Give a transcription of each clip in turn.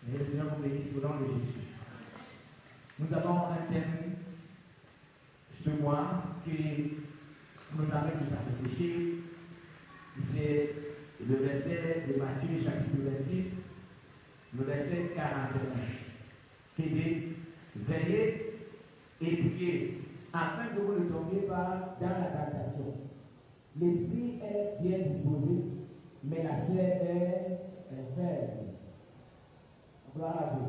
Et le Seigneur vous bénisse au nom de Jésus. Nous avons un thème ce mois qui nous amène tous à réfléchir. C'est le verset de Matthieu chapitre 26, le verset 41. Qui dit veillez et priez afin que vous ne tombiez pas dans la tentation. L'esprit est bien disposé, mais la chair est faible. Gloire à Dieu.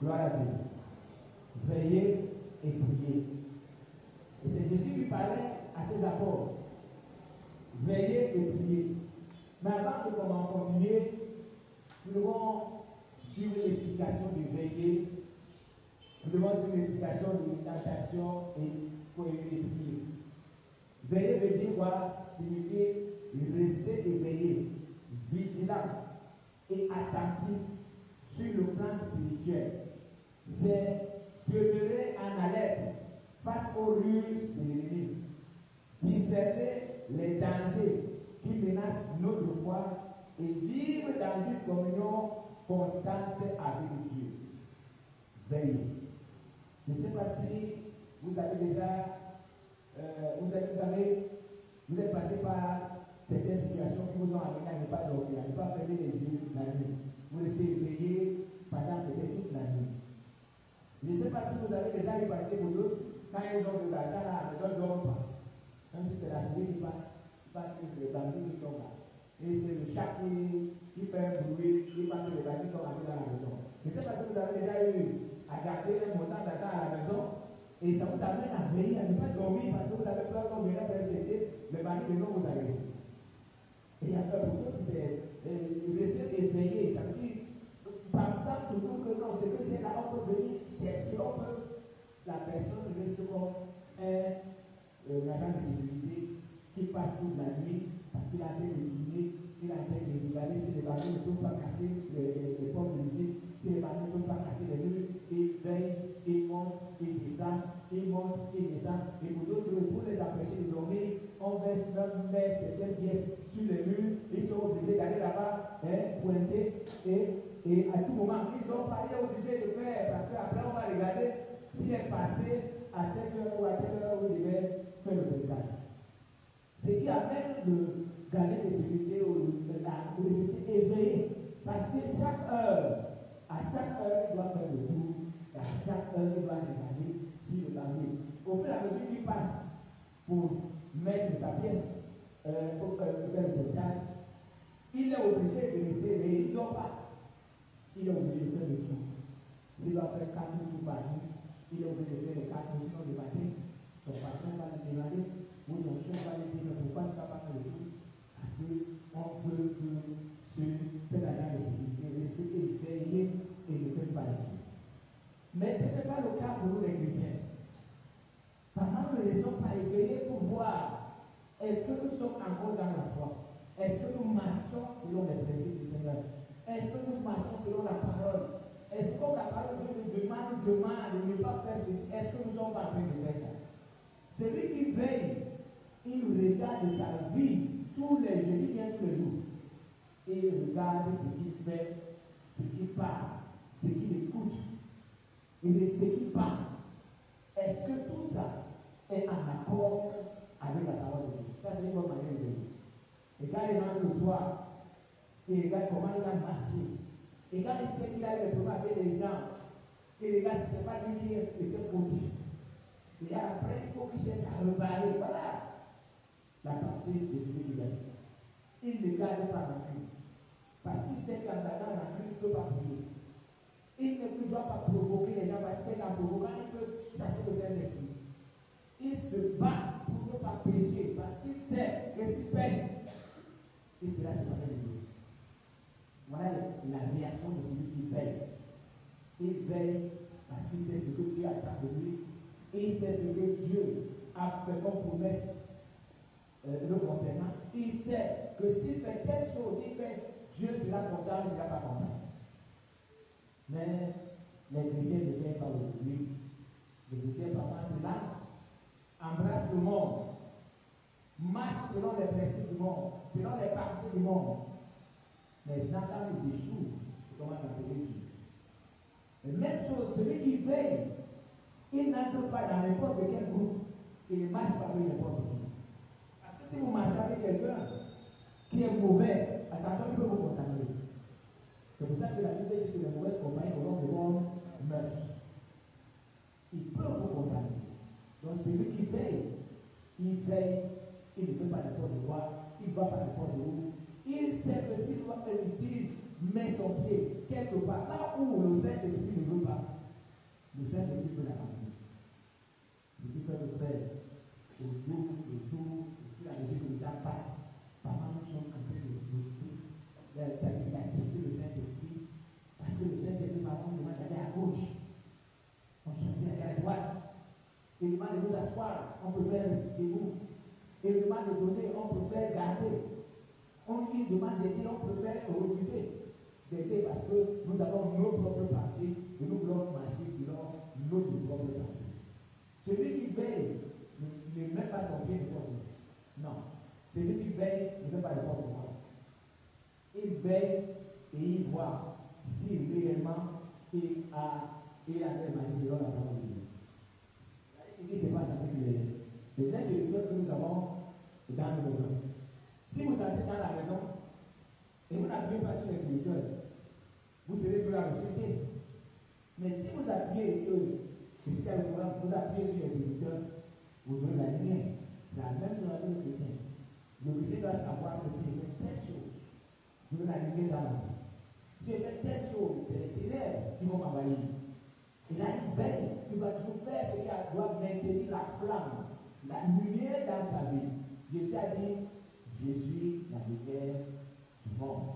Gloire à Dieu. Veillez et priez. Et c'est Jésus qui parlait à ses apôtres. Veillez et priez. Mais avant de continuer, nous devons suivre l'explication de veiller. Nous devons suivre l'explication de tentation et prier. Veiller veut dire quoi? Signifie rester éveillé, vigilant et attentif sur le plan spirituel. C'est demeurer en alerte face aux ruses de l'ennemi, discerner les dangers qui menacent notre foi et vivre dans une communion constante avec Dieu. Veillez. Je ne sais pas si vous avez déjà, vous êtes passé par certaines situations qui vous ont amené à ne pas dormir, à ne pas fermer les yeux la nuit. Vous restez éveillé pendant peut-être toute la nuit. Je ne sais pas si vous avez déjà eu passé pour d'autres, quand ils ont de l'argent à la maison, ils ne dorment pas. Même si c'est la souris qui passe, parce que c'est les bambous qui sont là. Et c'est le chat qui fait un bruit, qui passe les bambous qui sont rentrés dans la maison. Je ne sais pas si vous avez déjà eu à garder un montant d'argent à la maison, et ça vous amène à veiller, à ne pas dormir, parce que vous avez peur qu'on vienne faire cesser, les bambous ne vont vous agresser. Et il y a peur pour d'autres, c'est rester éveillé, ça veut dire, pensant toujours que non, ce que j'ai là, on peut venir chercher, on peut, la personne reste comme un agent de sécurité qui passe toute la nuit parce qu'il a en train de dîner, il est en train de regarder si les ballons ne peuvent pas casser les pommes de musique, si les ballons ne peuvent pas casser les murs, il veille, il monte, il descend, il monte, il descend. Et pour d'autres, pour les empêcher de dormir, on met certaines pièces sur les murs, ils sont obligés d'aller là-bas, pointer, et à tout moment, ils ne dorment pas, il est obligé de faire, parce qu'après on va regarder s'il est passé à 7 heures ou à quelle heure où il devait faire le brigade. Ce qui amène le gardien de sécurité ou de rester éveillé. Parce que à chaque heure, il doit faire le tour, et à chaque heure, il doit regarder si le bambou. Au fur et à mesure qu'il passe pour mettre sa pièce, pour faire le blocage, il est obligé de rester éveillé, il ne dort pas. Il est obligé de faire le tour. S'il doit faire 4 tours par nuit, il est obligé de faire les 4 tours, sinon le matin, son patron va le demander, ou son chef va lui dire pourquoi tu ne vas pas faire le tour. Parce qu'on veut que cet agent de sécurité reste éveillé et ne fait pas le tour. Mais ce n'est pas le cas pour nous les chrétiens. Pendant que nous ne restons pas éveillés pour voir, est-ce que nous sommes encore dans la foi? Est-ce que nous marchons selon les principes du Seigneur? Est-ce que nous marchons selon la parole? Est-ce que la parole de Dieu nous demande de ne pas faire ceci? Est-ce que nous sommes pas en train de faire ça? Celui qui veille, il regarde sa vie tous les jours, il vient tous les jours. Et il regarde ce qu'il fait, ce qu'il parle, ce qu'il écoute, et ce qu'il pense. Est-ce que tout ça est en accord avec la parole de Dieu? Ça, c'est une bonne manière de vivre. Et quand il rentre le soir, il regarde comment il a marché. Et quand il sait qu'il a eu des problèmes avec les gens, il regarde si ce n'est pas lui qui était fautif. Et après, il faut qu'il cherche à reparler. Voilà la pensée de celui qui gagne. Il ne garde pas rancune. Parce qu'il sait qu'en gardant rancune, il ne peut pas prier. Il ne doit pas provoquer les gens parce qu'il sait qu'en provoquant, il peut chasser le Saint-Esprit. Il se bat pour ne pas pécher parce qu'il sait que s'il pêche, et cela c'est pas de Dieu. Voilà la réaction de celui qui veille. Il veille parce qu'il sait ce que Dieu attend de lui. Et il sait ce que Dieu a fait comme promesse le concernant. Il sait que s'il fait telle chose, il fait, Dieu sera content, il ne sera pas content. Mais les chrétiens ne viennent pas aujourd'hui. Les chrétiens parfois se lancent, embrassent le monde, marchent selon les principes du monde, selon les pensées du monde. Mais quand ils échouent, ils commencent à appeler Dieu. Et même chose, celui qui veille, il n'entre pas dans n'importe quel groupe et il ne marche pas avec n'importe qui. Parce que si vous marchez avec quelqu'un qui est mauvais, attention, il peut vous contaminer. C'est pour ça que la Bible dit que les mauvaises compagnies auront de bonnes mœurs. Il peut vous contaminer. Donc celui qui veille, il ne fait pas n'importe quoi, il ne va pas n'importe où. Il sait que s'il doit réussir, met son pied quelque part, là où le Saint-Esprit ne veut pas, le Saint-Esprit peut l'amener. Ce qui fait le frère, au jour, au fur et à mesure que le temps passe, parfois nous sommes en train de frustrer. Ça veut dire attiser le Saint-Esprit, parce que le Saint-Esprit, parfois, nous demande d'aller à gauche, on choisit d'aller à droite. Il demande de nous asseoir, on peut faire debout. Il demande de donner, on peut faire garder. Il demande d'aider, on peut faire refuser d'aider parce que nous avons nos propres pensées et nous voulons marcher selon nos propres pensées. Celui qui veille ne met pas son pied sur lui. Non. Celui qui veille ne fait pas n'importe quoi. Il veille et il voit si réellement il a réalisé selon la parole de Dieu. Ce qui se passe avec les intellectuels que nous avons dans nos maisons. Si vous entrez dans la maison et vous n'appuyez pas sur l'intellectuel, vous serez sur la société. Mais si vous appuyez, et si vous appuyez sur l'intellectuel, vous aurez la lumière. C'est la même chose avec le chrétien. Le chrétien doit savoir que s'il fait telle chose, je veux la lumière dans la vie. S'il fait telle chose, c'est les ténèbres qui vont m'envahir. Et là, il veille, il va toujours faire ce qui doit maintenir la flamme, la lumière dans sa vie. Jésus a dit, je suis la lumière du monde.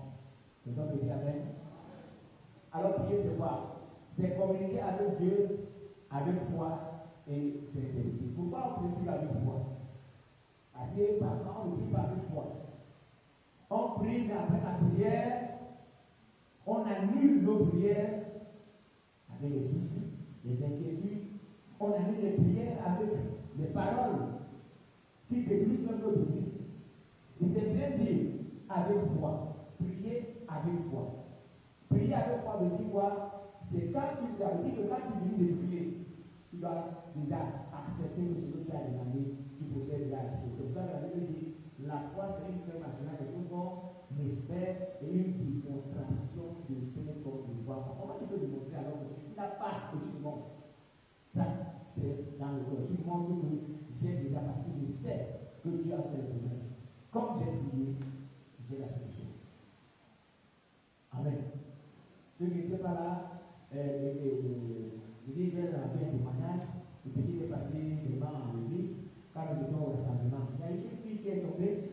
C'est donc le Amen. Alors, prier, c'est quoi? C'est communiquer avec Dieu avec foi et sincérité. Pourquoi on prie avec foi? Parce que parfois, on ne prie pas avec foi. On prie, mais après la prière, on annule nos prières avec les soucis, les inquiétudes. On annule les prières avec les paroles qui détruisent notre vie. Et c'est bien dire avec foi. Prier avec foi. Prier avec foi veut dire quoi? C'est quand tu finis de prier, tu dois déjà accepter que ce que tu as demandé, tu possèdes déjà la chose. C'est pour ça que la Bible dit la foi, c'est une preuve nationale de ce qu'on espère et une démonstration de ce qu'on voit. Comment tu peux démontrer alors que tu n'as pas que tu te montres? Ça, c'est dans le cœur. Tu montres que j'ai déjà, parce que je sais que tu as fait les promesses. Comme j'ai prié, j'ai la solution. Amen. Ceux qui n'étaient pas là, je dis, je vais faire un témoignage de ce qui s'est passé vraiment en l'église quand nous étions au rassemblement. Il y a une fille qui est tombée.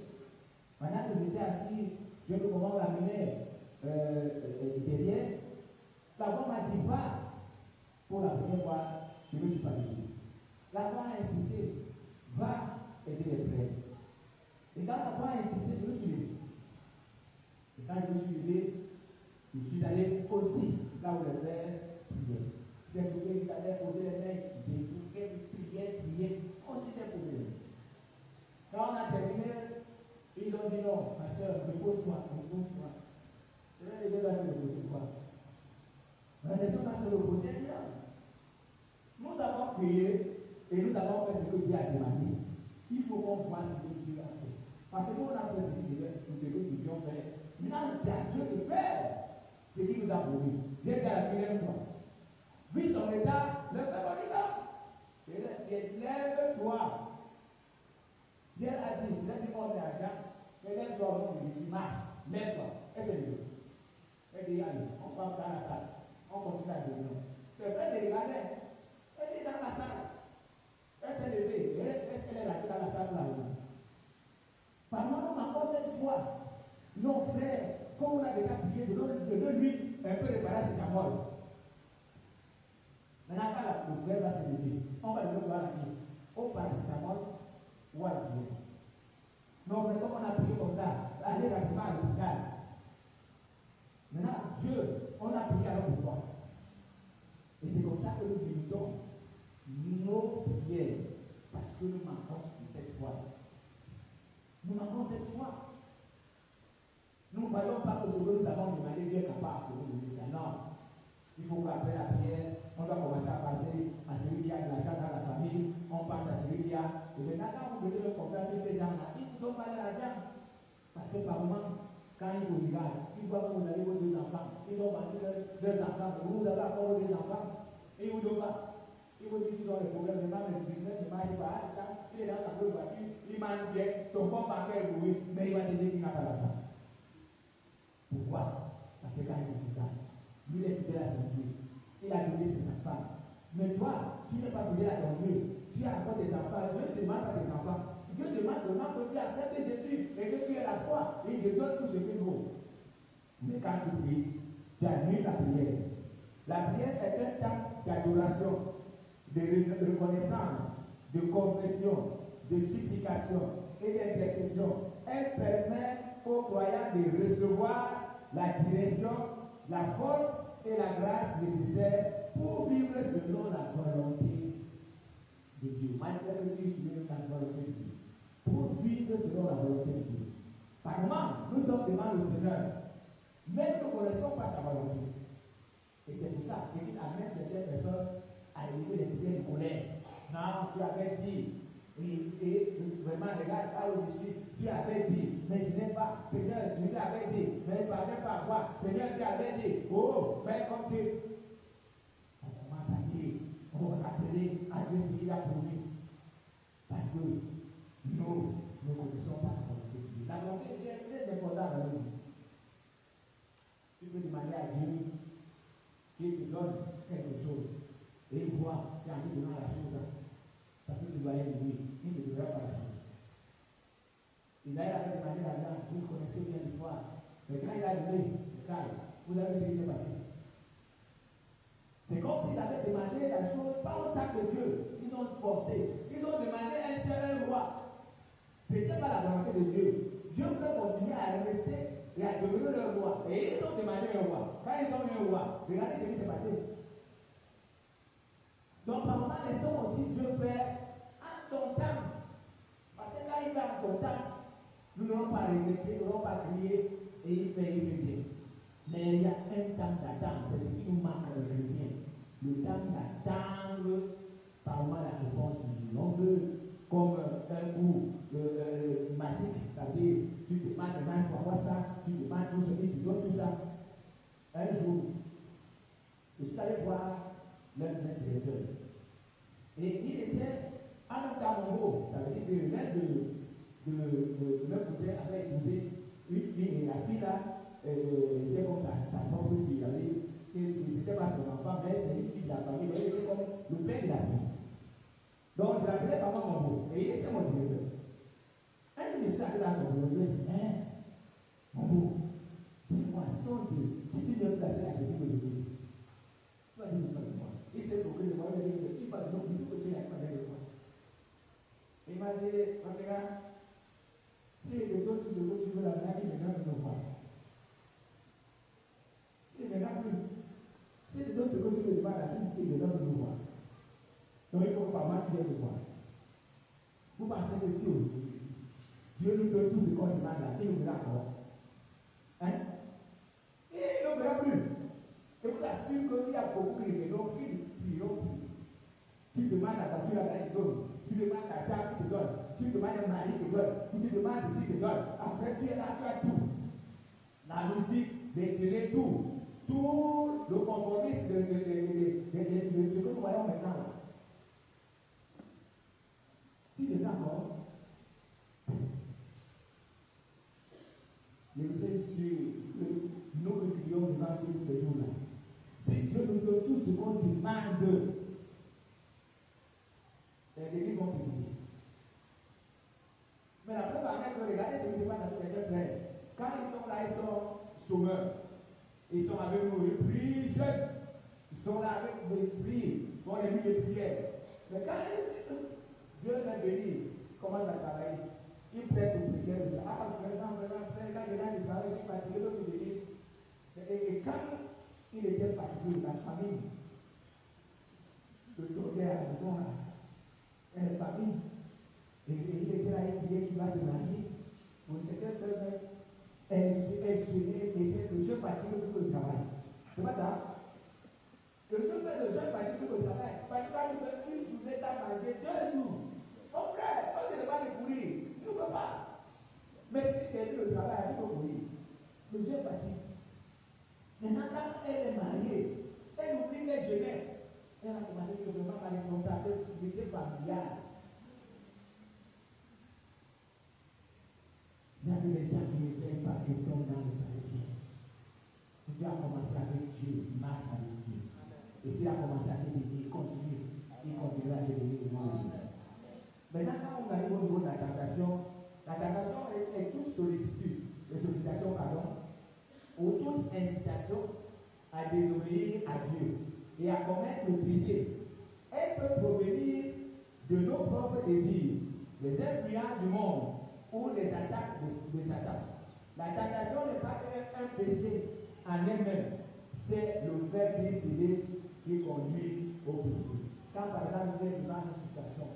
Pendant que j'étais assis, je me comment la mener derrière. La voix m'a dit, va. Pour la première fois, je ne me suis pas dit. La voix a insisté, va aider les frères. Et quand la voix a insisté, je me suis levé. Et quand je me suis levé, je suis allé aussi là où les frères priaient. J'ai trouvé qu'ils allaient poser les mains, j'ai prié, on s'était posé les mains. Quand on a terminé, ils ont dit non, ma soeur, repose-toi. Je vais les deux là se reposer quoi? La personne va se reposer là. Nous avons prié et nous avons fait ce que Dieu a demandé. Il faut qu'on voit ce que Dieu a fait. Parce que nous, on a fait ce que nous devions faire. Maintenant, c'est à Dieu de faire ce qu'il nous a promis. J'ai dit à la fille, lève-toi. Vu son état, le frère m'a dit non. Lève-toi. Dieu a dit, je l'ai dit, on est à Jean. Mais lève-toi au nom de Jésus, marche. Lève-toi. Elle s'est levée. Elle dit, allez, on va dans la salle. On continue à devenir. Le frère me regardait. Elle est dans la salle. Elle s'est levée. Est-ce qu'elle est là dans la salle là? Parlement, nous manquons cette foi. Nos frères, comme on a déjà prié, de lui un peu réparer ses camoles. Maintenant, quand le frère va se lever, on va lui voir la fille. Au paracétamol ou à la prière. Nos frères, comme on a prié comme ça, allez rapidement à l'hôpital. Maintenant, Dieu, on a prié alors pour toi. Et c'est comme ça que nous limitons nos prières, parce que nous manquons de cette foi. Nous manquons cette foi. Nous ne voyons pas que ce que nous avons demandé, Dieu est capable de nous donner ça. Non. Il faut qu'après la prière, on doit commencer à passer à celui qui a de l'argent dans la famille, on passe à celui qui a. Et maintenant, quand vous venez de confiance sur ces gens-là, ils ne vous donnent pas de l'argent. Parce que par moment, quand ils vous regardent, ils voient que vous avez vos 2 enfants, ils ont vendu leurs enfants, vous avez encore vos 2 enfants, et ils ne vous donnent pas. Ils vous disent qu'ils ont des problèmes, le business ne marche pas, il est dans sa voiture, il mange bien, son compte bancaire est loué, mais il va te dire qu'il n'a pas d'argent. Pourquoi? Parce que quand il se regarde, lui il est fidèle à son Dieu, il a donné ses enfants. Mais toi, tu n'es pas fidèle à ton Dieu, tu as encore des enfants, Dieu ne demande pas des enfants. Dieu demande seulement que tu acceptes Jésus et que tu aies la foi. Et il te donne tout ce qu'il faut. Mais quand tu pries, tu annules la prière. La prière est un temps d'adoration, de reconnaissance, de confession, de supplication et d'intercession. Elle permet aux croyants de recevoir la direction, la force et la grâce nécessaires pour vivre selon la volonté de Dieu. Malgré que tu suives la volonté de Dieu. Pour vivre selon la volonté de Dieu. Par moment, nous sommes devant le Seigneur, mais nous ne connaissons pas sa volonté. Et c'est pour ça, c'est qu'il amène certaines personnes à élever les prières de colère. Non, tu avais dit, et vraiment, regarde, pas où je suis, tu avais dit, mais je n'ai pas. Seigneur, je l'avais dit, mais il ne parlait pas à voir. Seigneur, tu avais dit, oh, mais comme tu. On commence à dire, on va appeler à Dieu ce qu'il a promis. Parce que nous ne connaissons pas la volonté de Dieu. La volonté de Dieu est très importante dans nous. Tu peux demander à Dieu qu'il te donne quelque chose et il voit qu'en lui donnant la chose, ça peut te doyer de lui. Il ne te donnera pas la chose. Isaïe avait demandé l'argent, vous connaissez bien l'histoire. Mais quand il a donné, vous avez vu ce qui s'est passé. C'est comme s'il avait demandé la chose, pas autant que Dieu. Ils ont forcé. Ils ont demandé un seul roi. Ce n'était pas la volonté de Dieu. Dieu voulait continuer à rester et à demeurer leur roi. Et ils ont demandé un roi. Quand ils ont eu un roi, regardez ce qui s'est passé. Donc, par moment, laissons aussi Dieu faire en son temps. Parce que quand il fait en son temps, nous n'allons pas regretter, nous n'allons pas crier et il fait bien. Mais il y a un temps d'attente. C'est ce qui nous manque dans le chrétien. Le temps d'attendre par moment la réponse de Dieu. On veut comme un coup magique, c'est-à-dire tu demandes il faut avoir ça, tu demandes tout ce qui te donne tout ça. Un jour, je suis allé voir l'un de mes directeurs. Et il était en même temps Mongo, ça veut dire que l'un de mes cousins avait épousé une fille, et la fille là était comme sa propre fille. C'était pas son enfant, mais c'est une fille de la famille, mais il était comme le père de la fille. Donc je l'appelais Maman Mongo, et il était mon directeur. Un ministre arrive à son bureau, il dit, Mongo, dis-moi, si tu viens placer la petite aujourd'hui, tu vas dire pas de moi. Il s'est bloqué de moi, il m'a dit, tu vas dire, du coup, tu es avec moi. Il m'a dit, regarde, si il te donne tout ce que tu veux, la maladie ne gagne pas. Si il ne gagne plus, si il te donne ce que tu veux, il ne donne plus moi. Donc il faut que par moi tu viennes de voir. Vous pensez que si aujourd'hui, Dieu nous donne tout ce qu'on demande là, il nous verra encore. Hein? Et il ne verra plus. Et vous assure qu'il y a beaucoup de gens qui prient. Tu demandes la voiture à la donne. Tu demandes la chambre qui te donne. Tu demandes un mari qui te donne. Tu demandes ceci qui te donne. Après tu es là, tu as tout. La musique, les télé, tout. Tout le conformisme de ce que nous voyons maintenant là. Tu es d'accord? Je suis sûr que nous prions devant Dieu tous les jours là. Si Dieu nous donne tout ce qu'on demande, les églises vont s'équiper. Mais la preuve en est que regardez ce qui se passe dans certains frères. Quand ils sont là, ils sont chômeurs. Ils sont avec nous, ils prient jeunes. Ils sont là avec nous, ils prient. Bon, les nuits de prière. Mais quand Dieu les bénit, commence à travailler. Il prête au précaire, il dit, vraiment, frère, quand il a du travail, je suis fatigué, donc il dit. Et quand il était fatigué, la famille, le tournait à la maison, là, et la famille, et il était là, il disait qu'il va se marier. Pour certaines sœurs, elle se mettait, le jeu fatigué pour le travail. C'est pas ça? Le jour fait le jeune parti au travail, parce qu'il va nous faire une journée sans manger 2 jours. Mon frère, on ne pas de courir, il ne peut pas. Mais si tu termines le travail, tu peux courir. Le jeune fatigue. Maintenant, quand elle est mariée, elle oublie qu'elle jeûnait. Elle a commencé à vraiment ma responsabilité familiale. Il y a des gens qui ne veulent pas que tombent dans le piège. Si tu as commencé avec Dieu, marche avec Dieu. Et s'il a commencé à te bénir, continue. Il continuera à te bénir au nom de Jésus. Maintenant, quand on arrive au niveau de la tentation est toute sollicitation, ou toute incitation à désobéir à Dieu et à commettre le péché. Elle peut provenir de nos propres désirs, des influences du monde ou des attaques de Satan. La tentation n'est pas un péché en elle-même, c'est le fait décider qui conduit au péché. Quand par exemple vous êtes devant une situation,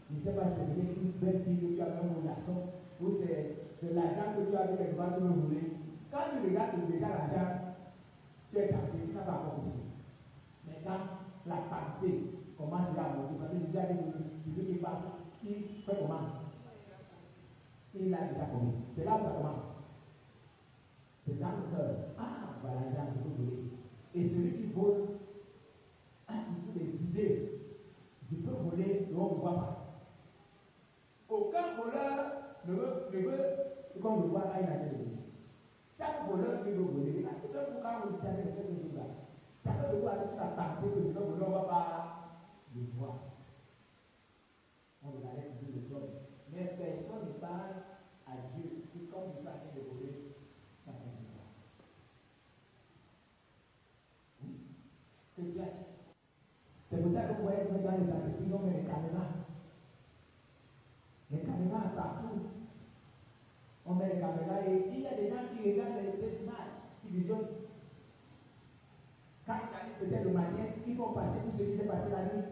je ne sais pas si c'est une belle fille que tu as même un garçon, ou c'est l'argent que tu as vu devant tu veux rouler. Quand tu regardes déjà l'argent, tu es tenté, tu n'as pas encore péché. Mais quand la pensée commence déjà à monter, parce que déjà celui qui passe, qui fait comment? Il a déjà commis. C'est là où ça commence. C'est dans le cœur. Ah, voilà l'argent que vous voulez. Et celui qui vole a toujours des idées. Je peux voler, mais on ne voit pas. Aucun voleur ne veut qu'on le voit quand il a été volé. Chaque voleur qui veut voler, tout le monde quand vous avez fait ce jour-là, chacun de vous a toute la pensée que le voleur ne va pas le voir. On regardait toujours les hommes. Mais personne ne pense à Dieu qui, comme vous savez de voler, ça ne peut pas. Oui. Que Dieu. C'est pour ça que vous voyez que dans les entreprises, on met les caméras. Les caméras partout. On met les caméras et il y a des gens qui regardent ces images, qui visionnent. Quand ils arrivent peut-être le matin, ils vont passer tout ce qui s'est passé la nuit.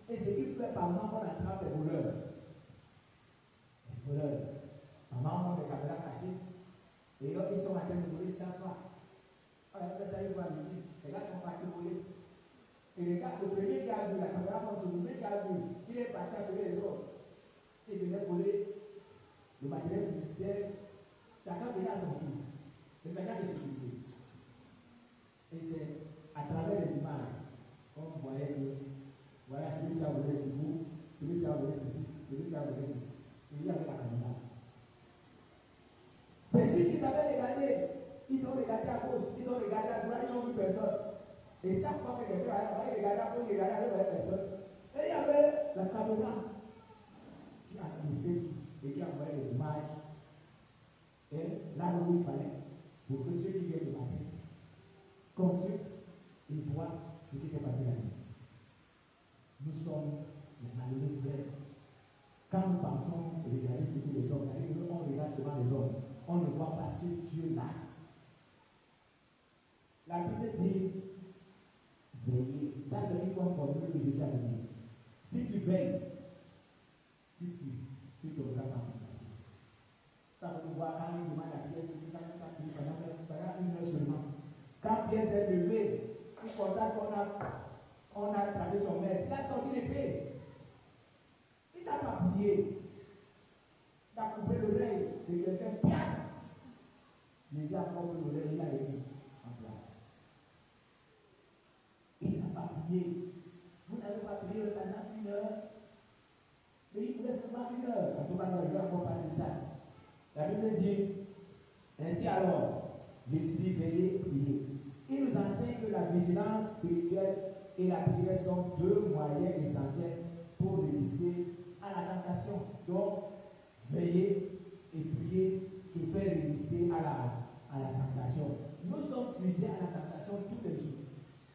Et ce qui fait par moment qu'on attrape les voleurs. Les voleurs. Maman, on a des caméras cachées. Et là, ils sont en train de voler, ils ne savent pas. On a fait ça, ils voient l'usine. Les gars sont partis voler. Et le premier qui a vu la caméra, le premier qui a vu, il est parti à sauver les autres. Il venait voler le matériel publicitaire. Chacun venait à son tour. Les agents de sécurité. Et c'est à travers les images qu'on voyait que voilà celui-ci a volé ce bout, celui-ci a volé ceci, celui-ci a volé ceci. Et il y avait la caméra. C'est ce qu'ils avaient regardé. Ils ont regardé à gauche, ils ont regardé à droite, ils n'ont vu personne. Et chaque fois que quelqu'un allait regarder à gauche, il regardait à droite, personne. Et il y avait la caméra qui a poussé et qui envoyait les images. Et là où il fallait, pour que ceux qui viennent de matin consultent et voient ce qui s'est passé la nuit. Nous sommes les malheureux frères. Quand nous pensons regarder ce que les hommes arrivent, on regarde devant les hommes. On ne voit pas ce Dieu-là. La Bible dit veiller. Ça, c'est une formule que Jésus a donnée. Si tu veilles, tu pries, tu te regardes en tentation. Ça veut voir quand il demande à Pierre, il n'a pas prié pendant 1 heure seulement. Quand Pierre s'est levé, il constate qu'on a attrapé son maître. Il a sorti l'épée. Il n'a pas prié. Il a coupé l'oreille de quelqu'un. Jésus a coupé l'oreille, il a mis en place. Il n'a pas prié. Vous n'avez pas prié pendant 1 heure. Mais il voulait seulement 1 heure. En tout cas, il n'a pas parlé de ça. La Bible dit, ainsi alors, Jésus dit, veillez, priez. Il nous enseigne que la vigilance spirituelle et la prière sont 2 moyens essentiels pour résister à la tentation. Donc, veiller et prier qui fait résister à la tentation. Nous sommes sujets à la tentation tous les jours.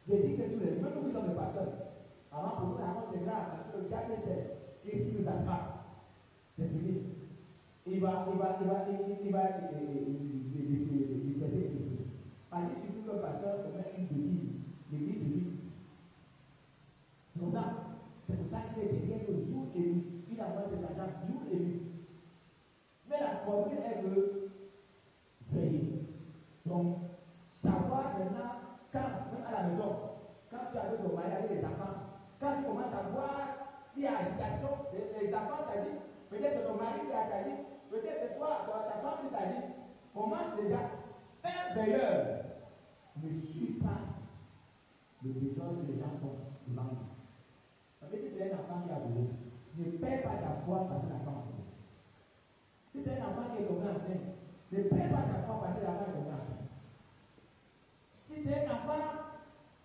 Je dis que tous les jours, même nous sommes des pasteurs. Avant, pour nous, la mort, c'est grave parce que le diable sait. Et s'il nous attrape, c'est fini. Il va disperser les péchés. Parce qu'il suffit qu'un pasteur commet une bêtise, l'église est vide. C'est pour ça qu'il est derrière le jour et nuit. Il envoie ses agents jour et nuit. Mais la formule est de veiller. Donc, savoir maintenant, quand, même à la maison, quand tu as ton mariage veilleur ne suit pas le besoin que les gens font devant lui. Ça veut dire que c'est un enfant qui a volé. Ne perds pas ta foi parce que l'enfant a volé. Si c'est un enfant qui est tombé enceinte, ne perds pas ta foi parce que l'enfant est tombé enceinte. Si c'est un enfant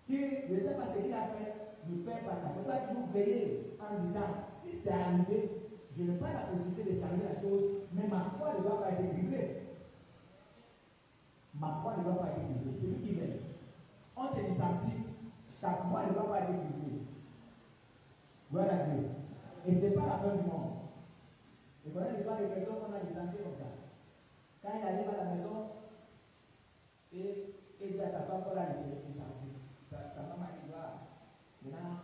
qui ne sait pas ce qu'il a fait, ne perds pas ta foi. Tu dois toujours veiller en disant, si c'est arrivé, je n'ai pas la possibilité de changer la chose, mais ma foi ne doit pas être brûlée. Ma foi ne doit pas être brûlée. Celui qui veille, on te licencie, ta foi ne doit pas être brûlée. Gloire à Dieu. Et ce n'est pas la fin du monde. Et voilà l'histoire de quelqu'un qu'on a licencié comme ça. Quand il arrive à la maison, et il dit à sa femme qu'on l'a licencié. Sa femme a dit, maintenant,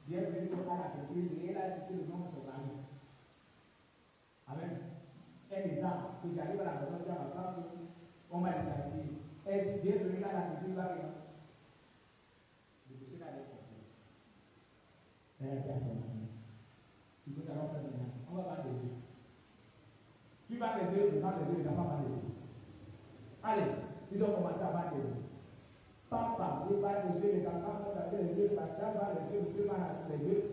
bienvenue à l'entreprise, et elle a cité le nom de son mari. Amen. Un exemple, que j'arrive à la maison, je dis à ma femme, on m'a licencié. Elle dit, bienvenue à l'entreprise, va bien. Le monsieur n'a pas compris. Elle a dit à son mari, si vous allons faire maintenant, on va vendre les yeux. Tu vends les yeux, je vends les yeux, il n'a pas vendu les yeux. Allez, ils ont commencé à vendre les yeux. Papa, ils vendent les yeux, les enfants vont acheter les yeux, papa vend les yeux, monsieur vend les yeux.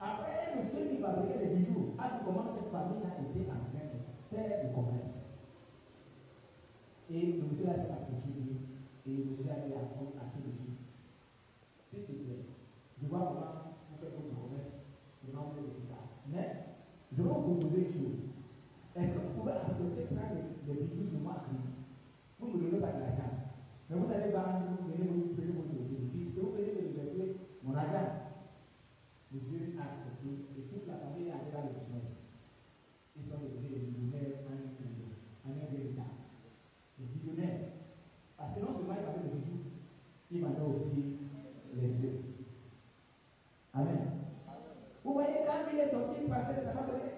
Après, un monsieur qui fabriquait les bijoux a vu comment cette famille a été en train de faire du commerce. Et le monsieur là s'est approché de lui, et le monsieur a dit à ce monsieur, s'il te plaît, je vois comment vous faites votre commerce, vraiment vous êtes efficace. Mais, je vais vous proposer une chose. Est-ce que vous pouvez accepter de prendre les bijoux sur moi? Vous ne me donnez pas de l'argent. Mais vous allez vendre, vous venez vous payer votre bénéfice, et vous venez me verser mon argent. Monsieur a accepté, et toute la famille est allée dans le business. Ils sont devenus des millionnaires en un véritable. Des millionnaires. Parce que non seulement il avait des bijoux, il vendait aussi les yeux. Amen. Vous voyez, quand il est sorti, il passait, ça va donner.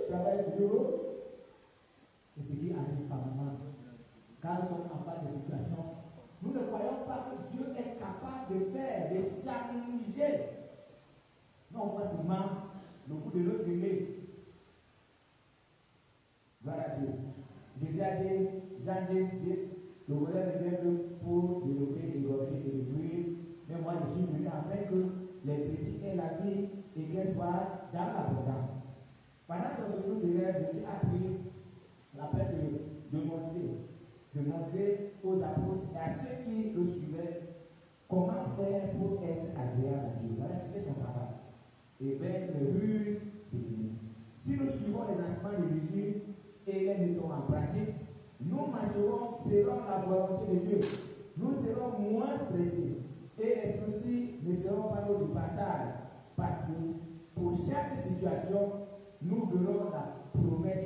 Travail vidéo. Et ce qui arrive par moment, quand nous sommes en face de situations, nous ne croyons pas que Dieu est capable de faire, de changer. Non, on voit seulement le bout de notre nez. Gloire à Dieu. Jésus a dit, Jean 10, le voleur ne vient que pour développer, égorger et détruire. Mais moi, je suis venu afin que les petits aient la vie et qu'elles soient dans l'abondance. Pendant son séjour de l'air, Jésus a pris la peine de montrer aux apôtres et à ceux qui le suivaient comment faire pour être agréable à Dieu. Voilà, c'était son travail. Et vers les ruses de Dieu. Si nous suivons les enseignements de Jésus et les mettons en pratique, nous marcherons selon la volonté de Dieu. Nous serons moins stressés et les soucis ne seront pas notre partage. Parce que pour chaque situation, nous verrons les promesses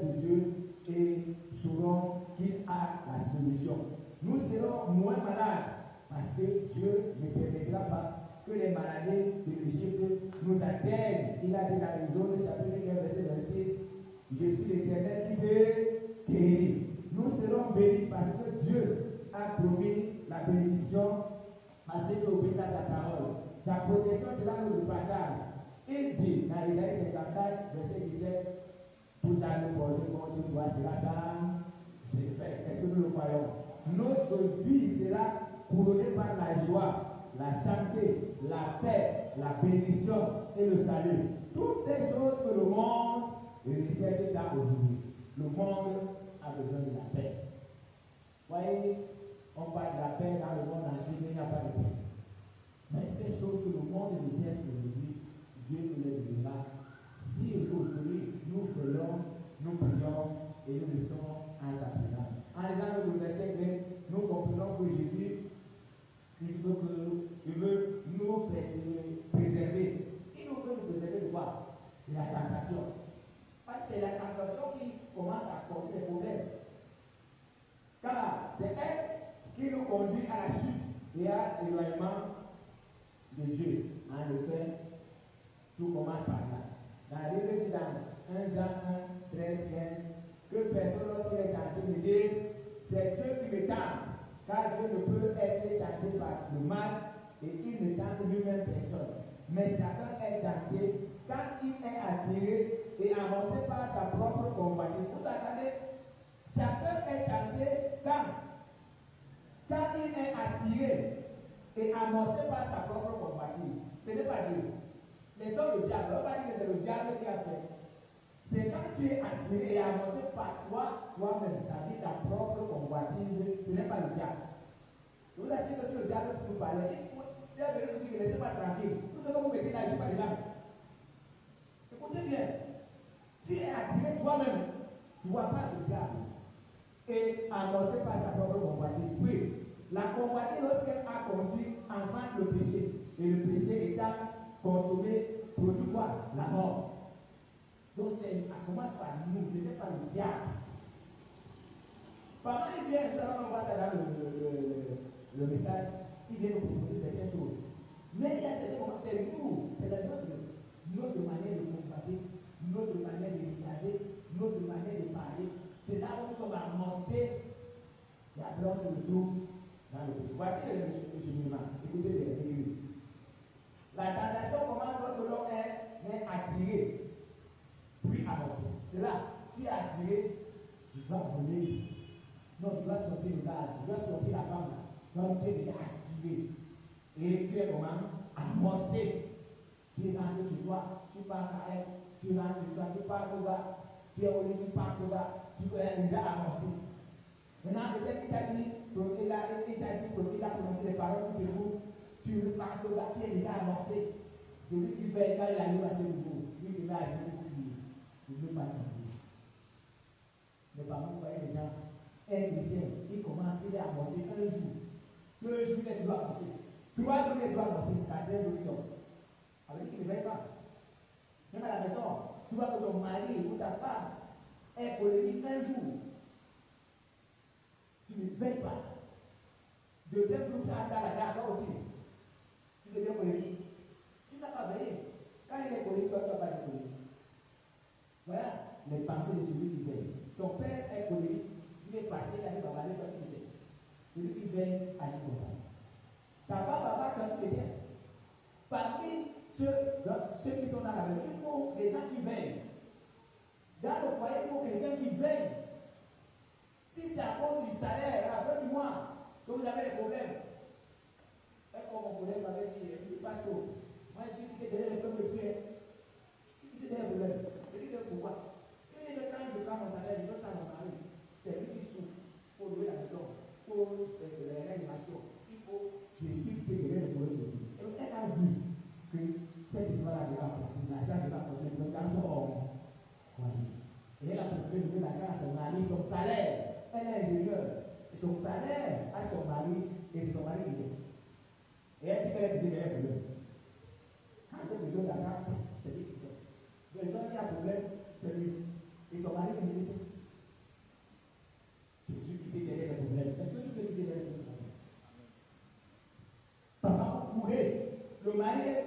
de Dieu et saurons qu'il a la solution. Nous serons moins malades parce que Dieu ne permettra pas que les maladies de l'Égypte nous atteignent. Il a dit dans l'Exode, chapitre 1, verset 26, je suis l'Éternel qui te guérit. Nous serons bénis parce que Dieu a promis la bénédiction à ceux qui obéissent à sa parole. Sa protection sera notre partage. Il dit dans Isaïe 54, verset 17, tout à le forger contre toi sera ça, c'est fait. Est-ce que nous le croyons? Notre vie sera couronnée par la joie, la santé, la paix, la bénédiction et le salut. Toutes ces choses que le monde recherche dans aujourd'hui. Le monde a besoin de la paix. Voyez, on parle de la paix dans le monde entier, mais il n'y a pas de paix. Mais ces choses que le monde recherche aujourd'hui, Dieu nous les donnera. Si aujourd'hui nous faisons, nous prions et nous restons en sa présence. En lisant le verset 20, nous comprenons que Jésus, il veut nous préserver. Il nous veut nous préserver de quoi? De la tentation. Parce que c'est la tentation qui commence à causer des problèmes. Car c'est elle qui nous conduit à la chute et à l'éloignement de Dieu. En effet, tout commence par là. Dans la Bible dit dans 1 Jean 1, 13, 15, que personne lorsqu'il est tenté ne dise, c'est Dieu qui me tente, car Dieu ne peut être tenté par le mal et il ne tente lui-même personne. Mais chacun est tenté quand il est attiré et avancé par sa propre convoitise. Vous attendez, Chacun est tenté quand il est attiré et amorcé par sa propre convoitise. Ce n'est pas Dieu. Mais c'est le diable. On va pas dire que c'est le diable qui a fait. C'est quand tu es attiré et amorcé par toi-même, c'est-à-dire ta propre convoitise, ce n'est pas le diable. Je vous assure que si le diable peut nous parler, il va venir nous dire que laissez-moi tranquille. Tout ce que vous mettez là, ici, par là. Écoutez bien. Tu es attiré toi-même. Tu ne vois pas le diable. Et amorcé par sa propre convoitise. Puis, la convoitise, lorsqu'elle a conçu, enfante le péché. Et le péché étant consommé, produit quoi? La mort. Donc, ça commence par nous, ce n'est pas le diable. Pendant qu'il vient, on va dans le message, il vient nous proposer certaines choses. Mais il y a certains moments, c'est nous, c'est notre manière de constater, notre manière de regarder, notre manière de parler. C'est là où nous sommes amorcés. Et après, on se retrouve dans le péché. Voici le cheminement. Écoutez les. La tentation commence lorsque l'homme est attiré, puis amorcé. C'est là, tu es attiré, tu dois voler. Non, tu dois sortir le gars, tu dois sortir la femme. Donc tu es déjà activé. Et tu es comment? Amorcé. Tu es rentré chez toi, tu passes à elle, tu rentres chez toi, tu passes au gars, tu es au lit, tu passes au gars, tu es déjà amorcé. Maintenant, peut-être qu'il t'a dit, il a prononcé les paroles qui te font, tu passes au gars, tu es déjà amorcé. Celui qui fait quand il arrive à ce niveau, lui se met à jouer pour lui. Il ne veut pas t'enlever. Mais parmi vous voyez les gens, un chrétien, il commence, il est amorcé un jour. 2 jours, il doit amorcer. 3 jours, il doit amorcer. 4 jours, il dort. Avec qui ne veille pas. Même à la maison, tu vois que ton mari ou ta femme est colérique un jour. Tu ne veilles pas. 2e jour, tu as dans la gare, toi aussi. Tu deviens colérique. Tu n'as pas veillé. Quand il est colérique, toi, tu n'as pas de colérique. Voilà les pensées de celui qui veille. Ton père est colérique, il est fâché, il arrive à parler, toi tu veilles. Celui qui veille agit comme ça. Ta femme va voir quand tu veilles. Parmi ceux qui sont dans la maison, il faut des gens qui veillent. Dans le foyer, il faut quelqu'un qui veille. Si c'est à cause du salaire, à la fin du mois, que vous avez des problèmes, comme mon collègue m'avait dit, pasteur, moi je suis quitté derrière les problèmes de prière. Je suis quitté derrière les problèmes. Je dis pourquoi? Il dit que quand je prends mon salaire, je donne ça à mon mari. C'est lui qui souffre pour louer la maison, pour les réanimations. Il faut, je suis quitté derrière les problèmes de prière. Et elle a vu que cette histoire-là devait apporter, l'argent devait apporter, donc dans son foyer. Et elle a préféré donner l'argent à son mari, son salaire. Elle est ingénieure. Et son salaire à son mari, et c'est son mari qui vient. Et elle dit qu'elle est derrière le problème. Quand j'ai besoin d'argent, c'est lui qui fait. Les gens qui ont un problème, c'est lui. Et son mari qui me dit, je suis quitté derrière les problèmes. Est-ce que tu peux quitter derrière les problèmes? Papa, courez. Le mari est.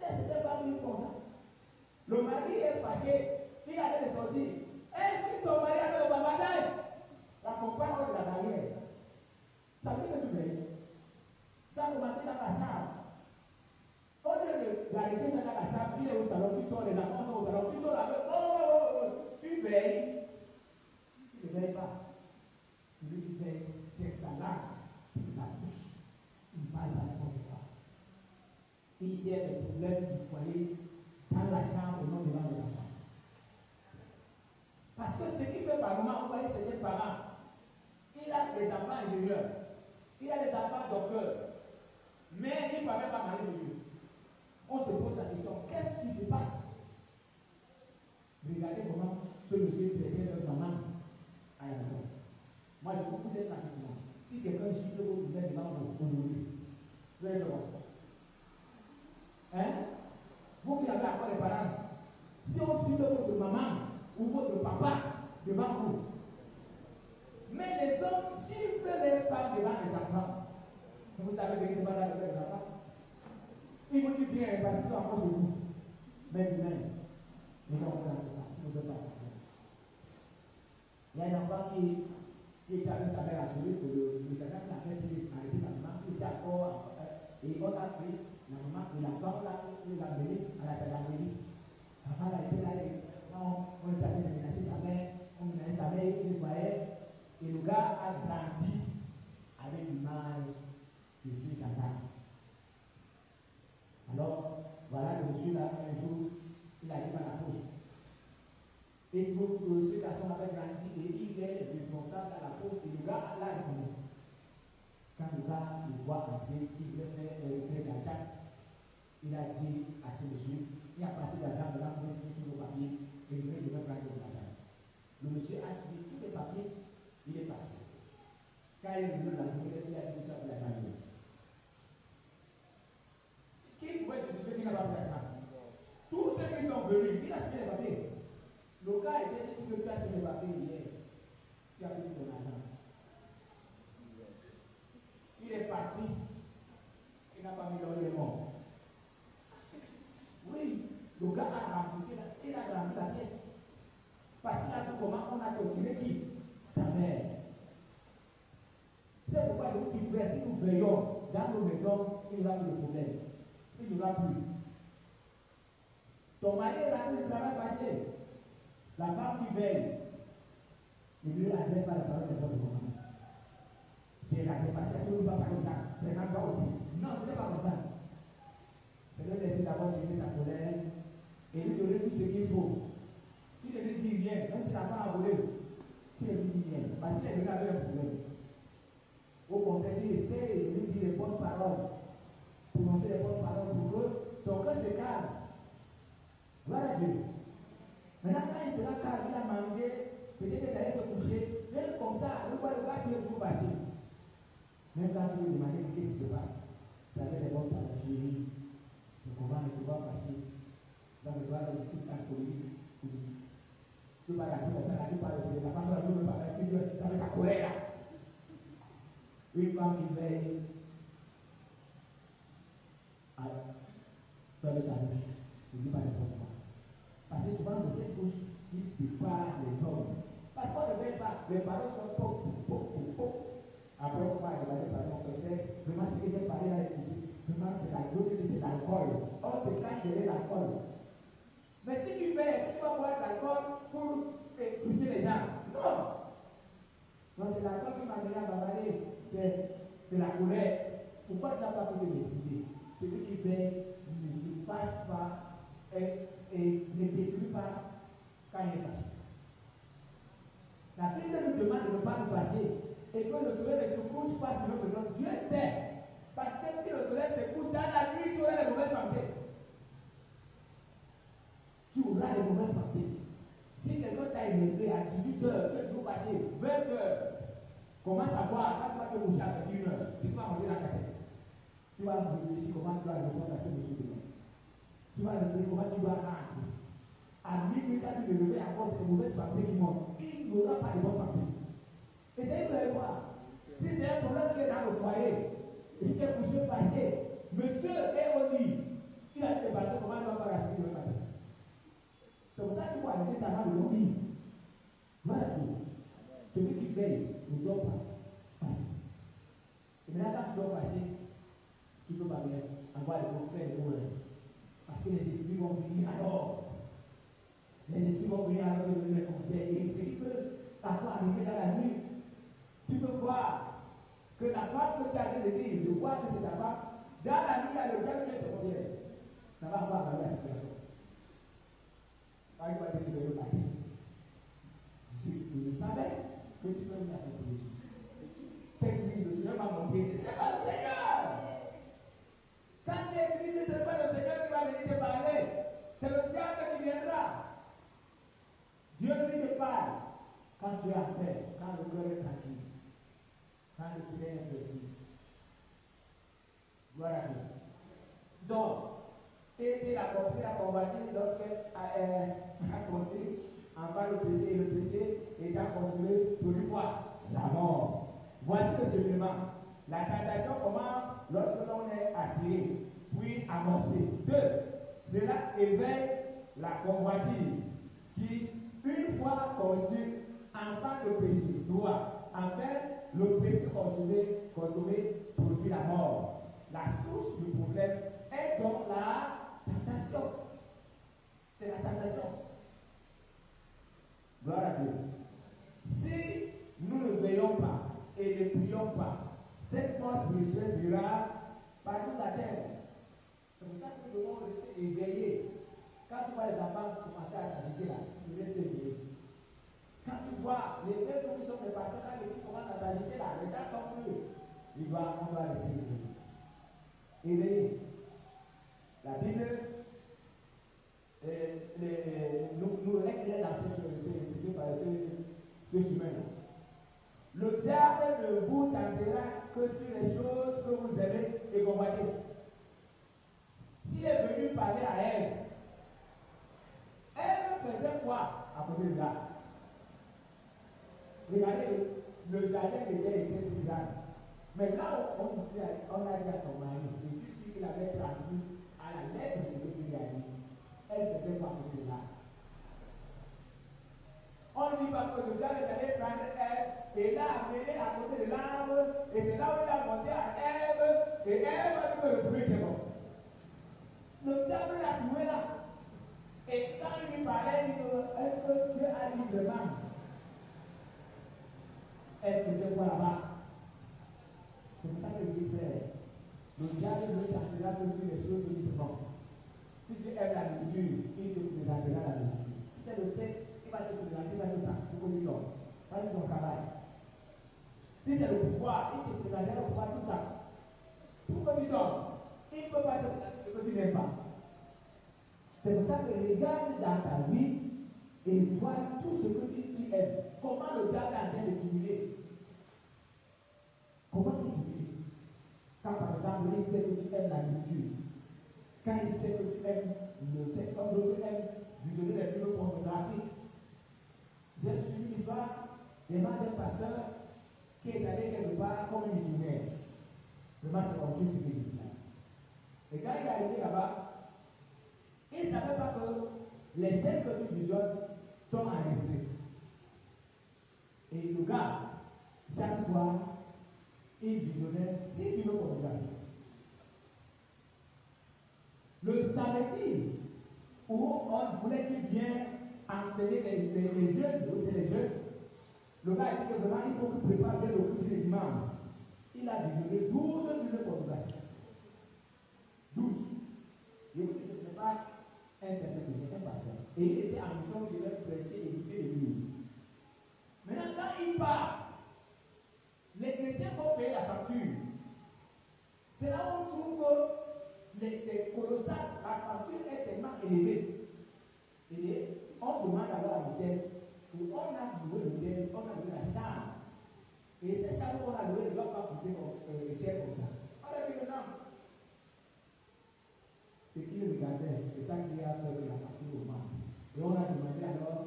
C'était pas lui qui font ça. Le mari est fâché. Il allait le sortir. Est-ce que son mari avait le bavardage? La compagne hors de la barrière. Ça veut dire que tu veux. Ça a commencé dans la chambre. Au lieu d'arrêter ça dans la chambre, il est au salon, tu sors, les enfants sont au salon, tu sors là, tu veilles. Tu ne veilles pas. Celui qui veille, c'est sa langue et sa bouche. Il ne parle pas n'importe quoi. Il gère les problèmes du foyer dans la chambre et non devant les enfants. Parce que ce qui fait par moment, vous voyez, c'est des parents. Il a des enfants ingénieurs. Il a des enfants docteurs. Mais il ne peut même pas marier chez lui. On se pose la question, qu'est-ce qui se passe? Regardez comment ce monsieur traitait leur maman à la maison. Moi, je vous pose pratiquement. Si quelqu'un gifle votre mère devant vous aujourd'hui, vous allez faire quoi? Hein? Vous qui avez encore les parents, si on gifle votre maman ou votre papa devant vous, mais les hommes giflent les femmes devant les enfants. Vous savez ce qui se passe avec les enfants? Ils vous disent rien parce qu'ils sont encore chez vous. Mais demain, les gens vont faire ça. Si vous ne faites pas ça. Il y a un enfant qui était avec sa mère à celui que le gendarme l'a fait arrêter sa maman, qui était encore. Et on a pris la maman et l'enfant là, on les a amenés à la gendarmerie. L'enfant a été là, on était allé menacer sa mère, on menaçait sa mère, il voyait. dans la pause et le gars là il connaît. Quand le gars le voit entrer, il voulait faire un retrait d'argent, il a dit à ce monsieur, il a passé l'argent de là pour signer tous les papiers et il voulait prendre de l'argent. Le monsieur a signé tous les papiers, il est parti. Quand il est venu la nouvelle, il a dit ça pour l'argent. Qui pouvait justifier qu'il n'a pas pris l'argent? Tous ceux qui sont venus, il a signé les papiers. Le gars était dit que tu as signé les papiers hier. Tu as pris ton argent. Il est parti. Il n'a pas mis dans les morts. Oui, le gars a remboursé, il a rempli la pièce. Parce qu'il a vu comment on a torturé qui? Sa mère. C'est pourquoi je vous dis, frère, si nous veillons dans nos maisons, il n'y aura plus de problème. Il n'y aura plus. Ton mari est là, il travaille fâché. La femme qui veille, il ne lui adresse pas la parole de votre maman. J'ai raté parce que tu ne veux pas parler aux gens. Présente toi aussi. Non, ce n'est pas comme ça. C'est de laisser d'abord gérer sa colère et lui donner tout ce qu'il faut. Tu ne lui dis rien, même si la femme a volé, tu ne lui dis rien. Parce qu'il est venu avec un problème. Au contraire, tu essaies de lui dire les bonnes paroles. Prononcer les bonnes paroles pour que son cœur se calme. Voilà Dieu. Maintenant, quand il sera calme, il a mangé, peut-être qu'il allait se coucher, même comme ça, le gars, tu es toujours facile. Même quand tu lui demandes qu'est-ce qui se passe, tu avais les bonnes paroles, chérie, c'est comment ne pas fâcher. Donc, le droit de discuter alcoolique, tu vas la dire, la personne ne peut pas parler, avec ta colère. Une femme qui veille à faire sa bouche, ne dit pas n'importe quoi. Parce que souvent, c'est cette bouche qui sépare les hommes. Parce qu'on ne veille pas, les paroles sont pop. Après, on va regarder par exemple, vraiment, ce que j'ai parlé là, vraiment, c'est l'alcool. Or, c'est quand il y a l'alcool. Mais si tu veilles, est-ce que tu vas boire de l'alcool pour frustrer les gens? Non! Non, c'est l'alcool qui m'a donné à bavarder. C'est la colère. Pourquoi tu n'as pas pu te maîtriser? Celui qui veille ne se fâche pas et ne détruit pas quand il est fâché. La Bible nous demande de ne pas nous fâcher et que le soleil ne se couche pas sur notre nom. Dieu sait. Parce que si le soleil se couche dans la nuit, tu auras les mauvaises pensées. Tu auras les mauvaises pensées. Si quelqu'un t'a énervé à 18h, tu es toujours fâché, 20h, commence à voir, quand tu vas te coucher à 21h, c'est quoi manger dans ta tête. Tu vas réfléchir comment tu vas répondre à ce monsieur demain. Tu vas réfléchir comment tu dois rentrer. À minuit, quand tu te réveilles à cause des mauvaises pensées qui montent, il n'aura pas de bonnes pensées. Essayez de le voir. Si c'est un problème qui est dans le foyer, et si tu es couché fâché, monsieur est au lit, il a dit de passer comment il va pas racheter le matin. C'est pour ça qu'il faut arrêter ça dans le lit. Voilà tout. Celui qui veille ne dort pas. Et maintenant, quand tu dors fâché, tu peux pas bien avoir le bon faire de parce que les esprits vont venir alors. Les esprits vont venir alors de donner le conseil. Et c'est que, à quoi arriver dans la nuit, tu peux voir que la femme que tu as dit de dire, je vois que c'est ta femme, dans la nuit, il y a le diable qui est sorcière. Ça va avoir la situation. Quand il va te libérer le papier, je savais que tu fais une sorcellerie. Cette nuit, le Seigneur m'a montré, ce n'est pas le Seigneur. Quand tu es église, ce n'est pas le Seigneur qui va venir te parler. C'est le diable qui viendra. Dieu lui te parle quand tu es en paix, quand le cœur est tranquille, quand le cœur est fertile. Gloire à Dieu. Donc, il a compris la convoitise lorsqu'elle a construit enfin le péché, et le péché est construit pour lui quoi? La mort. Voici le cheminement. La tentation commence lorsque l'on est attiré, puis amorcé. 2. Cela éveille la convoitise qui, une fois conçue, enfant le péché. 3. En fait, le péché consommé produit la mort. La source du problème est donc la tentation. C'est la tentation. Gloire à Dieu. Si nous ne veillons pas et ne prions pas, cette mort spirituelle durera par nous atteindre. C'est pour ça que nous devons rester éveillés. Quand tu vois les enfants commencer à s'agiter là, tu restes éveillé. Quand tu vois les mêmes qui sont des personnes, quand on doit rester éveillé. La Bible nous éclaire dans ce chemin-là. Le diable ne vous tentera que sur les choses que vous aimez et convoitez. S'il est venu parler à Ève, elle faisait quoi à côté de là? Regardez, le jardin était si grand. Mais là, on a dit à son mari, je suis sûr qu'il avait transmis à la lettre ce que lui a dit. Elle faisait quoi à côté de là? On ne dit pas que le diable est allé prendre Ève et l'a amené à côté de l'arbre, et c'est là où il a monté à Ève, et Ève a dit que le fruit était bon. Le diable l'a trouvé là. Et quand il lui parlait, il dit est-ce que Dieu a dit vraiment? Elle faisait quoi là-bas? C'est pour ça que je dis, frère, le diable ne t'attira que sur les choses que tu sais. Si tu aimes la nourriture, il te présentera la nourriture. Si c'est le sexe, il va te présenter ça tout le temps, pour que tu dormes. Ça, c'est son travail. Si c'est le pouvoir, il te présentera le pouvoir tout le temps. Pour que tu dormes, il ne peut pas te présenter ce que tu n'aimes pas. C'est pour ça que regarde dans ta vie et vois tout ce que tu aimes. Comment le diable est en train de t'humilier. Comment il t'humilie? Quand par exemple, il sait que tu aimes la nourriture. Quand il sait que tu aimes le sexe, comme d'autres aiment visionner les films pornographiques. J'ai suivi l'histoire d'un pasteur qui est allé quelque part comme missionnaire. Vraiment, c'est comme tout ce que je dis là. Et quand il est arrivé là-bas, il ne savait pas que les scènes que tu visionnes sont enregistrées. Et le gars, chaque soir, il visionnait 6 films pornographiques. Le samedi, où on voulait qu'il vienne enseigner les jeunes, c'est les jeunes, le gars a dit que vraiment il faut qu'il prépare bien le culte du dimanche. Il a visionné 12 films pornographiques. 12. Et vous dites que ce n'est pas un certain degré, un pasteur. Et il était en mission qui devait prêcher et édifier l'église. Maintenant, quand il part, les chrétiens vont payer la facture. C'est là où on trouve que c'est colossal. La facture est tellement élevée. Et on demande alors à l'hôtel, on a loué l'hôtel, on a loué la chambre. Et ces chambres qu'on a louées ne doivent pas coûter cher comme ça. On a dit que non. Ce qu'il regardait, c'est ça qui a fait la facture augmente. Et on a demandé alors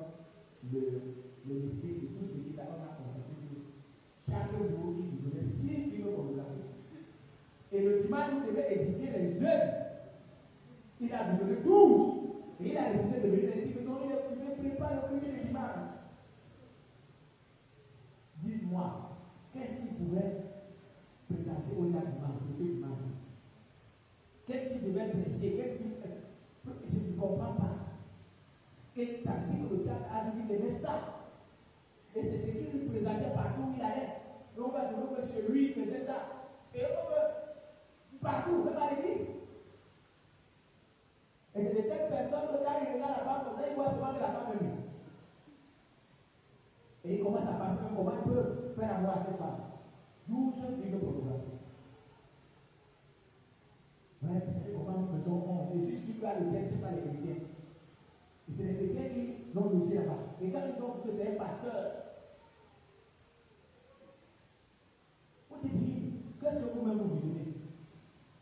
le lycée et tout ce qui on a constaté que chaque jour il nous donnait 6 films pornographiques. Et le dimanche, il devait édifier les jeunes. Il a visionné 12. Et il a refusé de venir et dit que non, il ne prépare le culte du dimanche. Dis-moi, qu'est-ce qu'il pouvait présenter aux gens dimanche, ce dimanche? Qu'est-ce qu'il devait prêcher? Je ne comprends pas. Et ça veut dire que le diable a dit qu'il aimait ça. Et c'est ce qu'il lui présentait partout où il allait. Et on va dire que chez lui, il faisait ça. Et partout, même à l'église. Et c'est de telles personnes que quand il regarde la femme comme ça, il voit seulement que la femme est nue. Et il commence à penser comment il peut faire avoir à cette femme. 12 films pornographiques. Ouais, comment nous faisons honte. Et je suis sûr qu'à l'hôtel, ce n'est pas les chrétiens. Et c'est les chrétiens qui l'ont logé là-bas. Et quand ils ont vu que c'est un pasteur, on te dit, qu'est-ce que vous-même vous visionnez?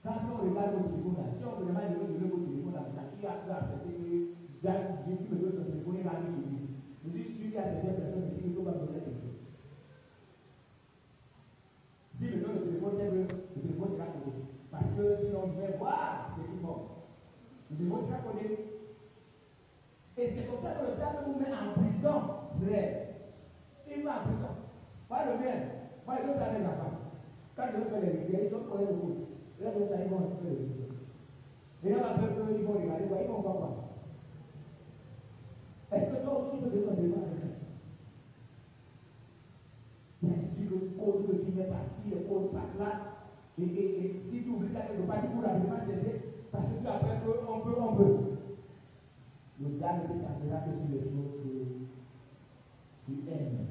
Quand si on regarde vos téléphones là, si on vous demande de donner vos téléphones là, qui a pu accepter que Jésus me donne son téléphone et l'a mis sur lui? Je suis sûr qu'il y a certaines personnes ici qui ne peuvent pas donner le téléphone. Si me donne le téléphone, c'est que le téléphone sera codé. Parce que sinon, je vais voir ce qu'ils font. Le téléphone sera codé. Et c'est comme ça que le diable nous met en prison, frère. Il met en prison. Pas le mien. Moi, les deux, ça mes enfants. Quand je veux faire les rituels, ils ont collé le coup. Là, ils vont faire les rituels. Et là, après, ils vont regarder, ils vont voir quoi. Est-ce que toi aussi, tu peux donner ton téléphone à quelqu'un? Il y a des codes que tu mets par-ci, le code par-là. Et si tu oublie ça quelque part, tu peux rapidement chercher. Parce que tu as peur qu'on peut. Le diable ne t'attendra que sur les choses que tu aimes.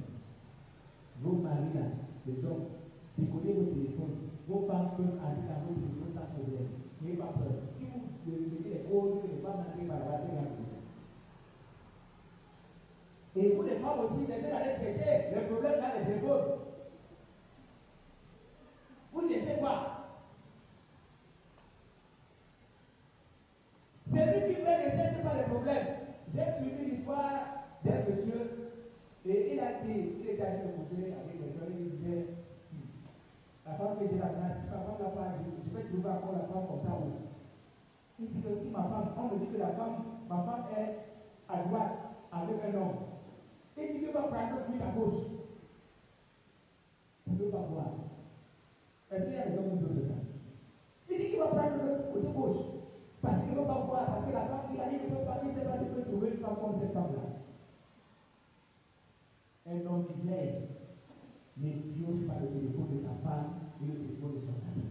Vos maris là, les hommes, décoder vos téléphones. Vos femmes peuvent entrer dans vos téléphones sans problème. N'ayez pas peur. Si vous mettez les codes, les femmes n'entrent par là-bas, c'est un problème. Et vous, les femmes aussi, cessez d'aller chercher le problème dans les téléphones. Vous ne savez pas. C'est lui qui fait ne cherche pas les problèmes. J'ai suivi l'histoire d'un monsieur et il était allé me poser avec les gens, il disait, la femme que j'ai là, si ma femme n'a pas, je vais trouver encore la femme comme ça. Il dit que si ma femme, on me dit que ma femme est à droite avec un homme. Il dit qu'il va prendre le fruit à gauche. On ne peut pas voir. Est-ce qu'il y a des hommes qui peuvent faire ça? Il dit qu'il va prendre le côté gauche. Parce qu'il ne veut pas voir, parce que la femme qui a dit qu'il ne peut pas, il ne sait pas s'il peut trouver une femme comme cette femme-là. Un homme qui veille ne pioche pas le téléphone de sa femme et le téléphone de son ami.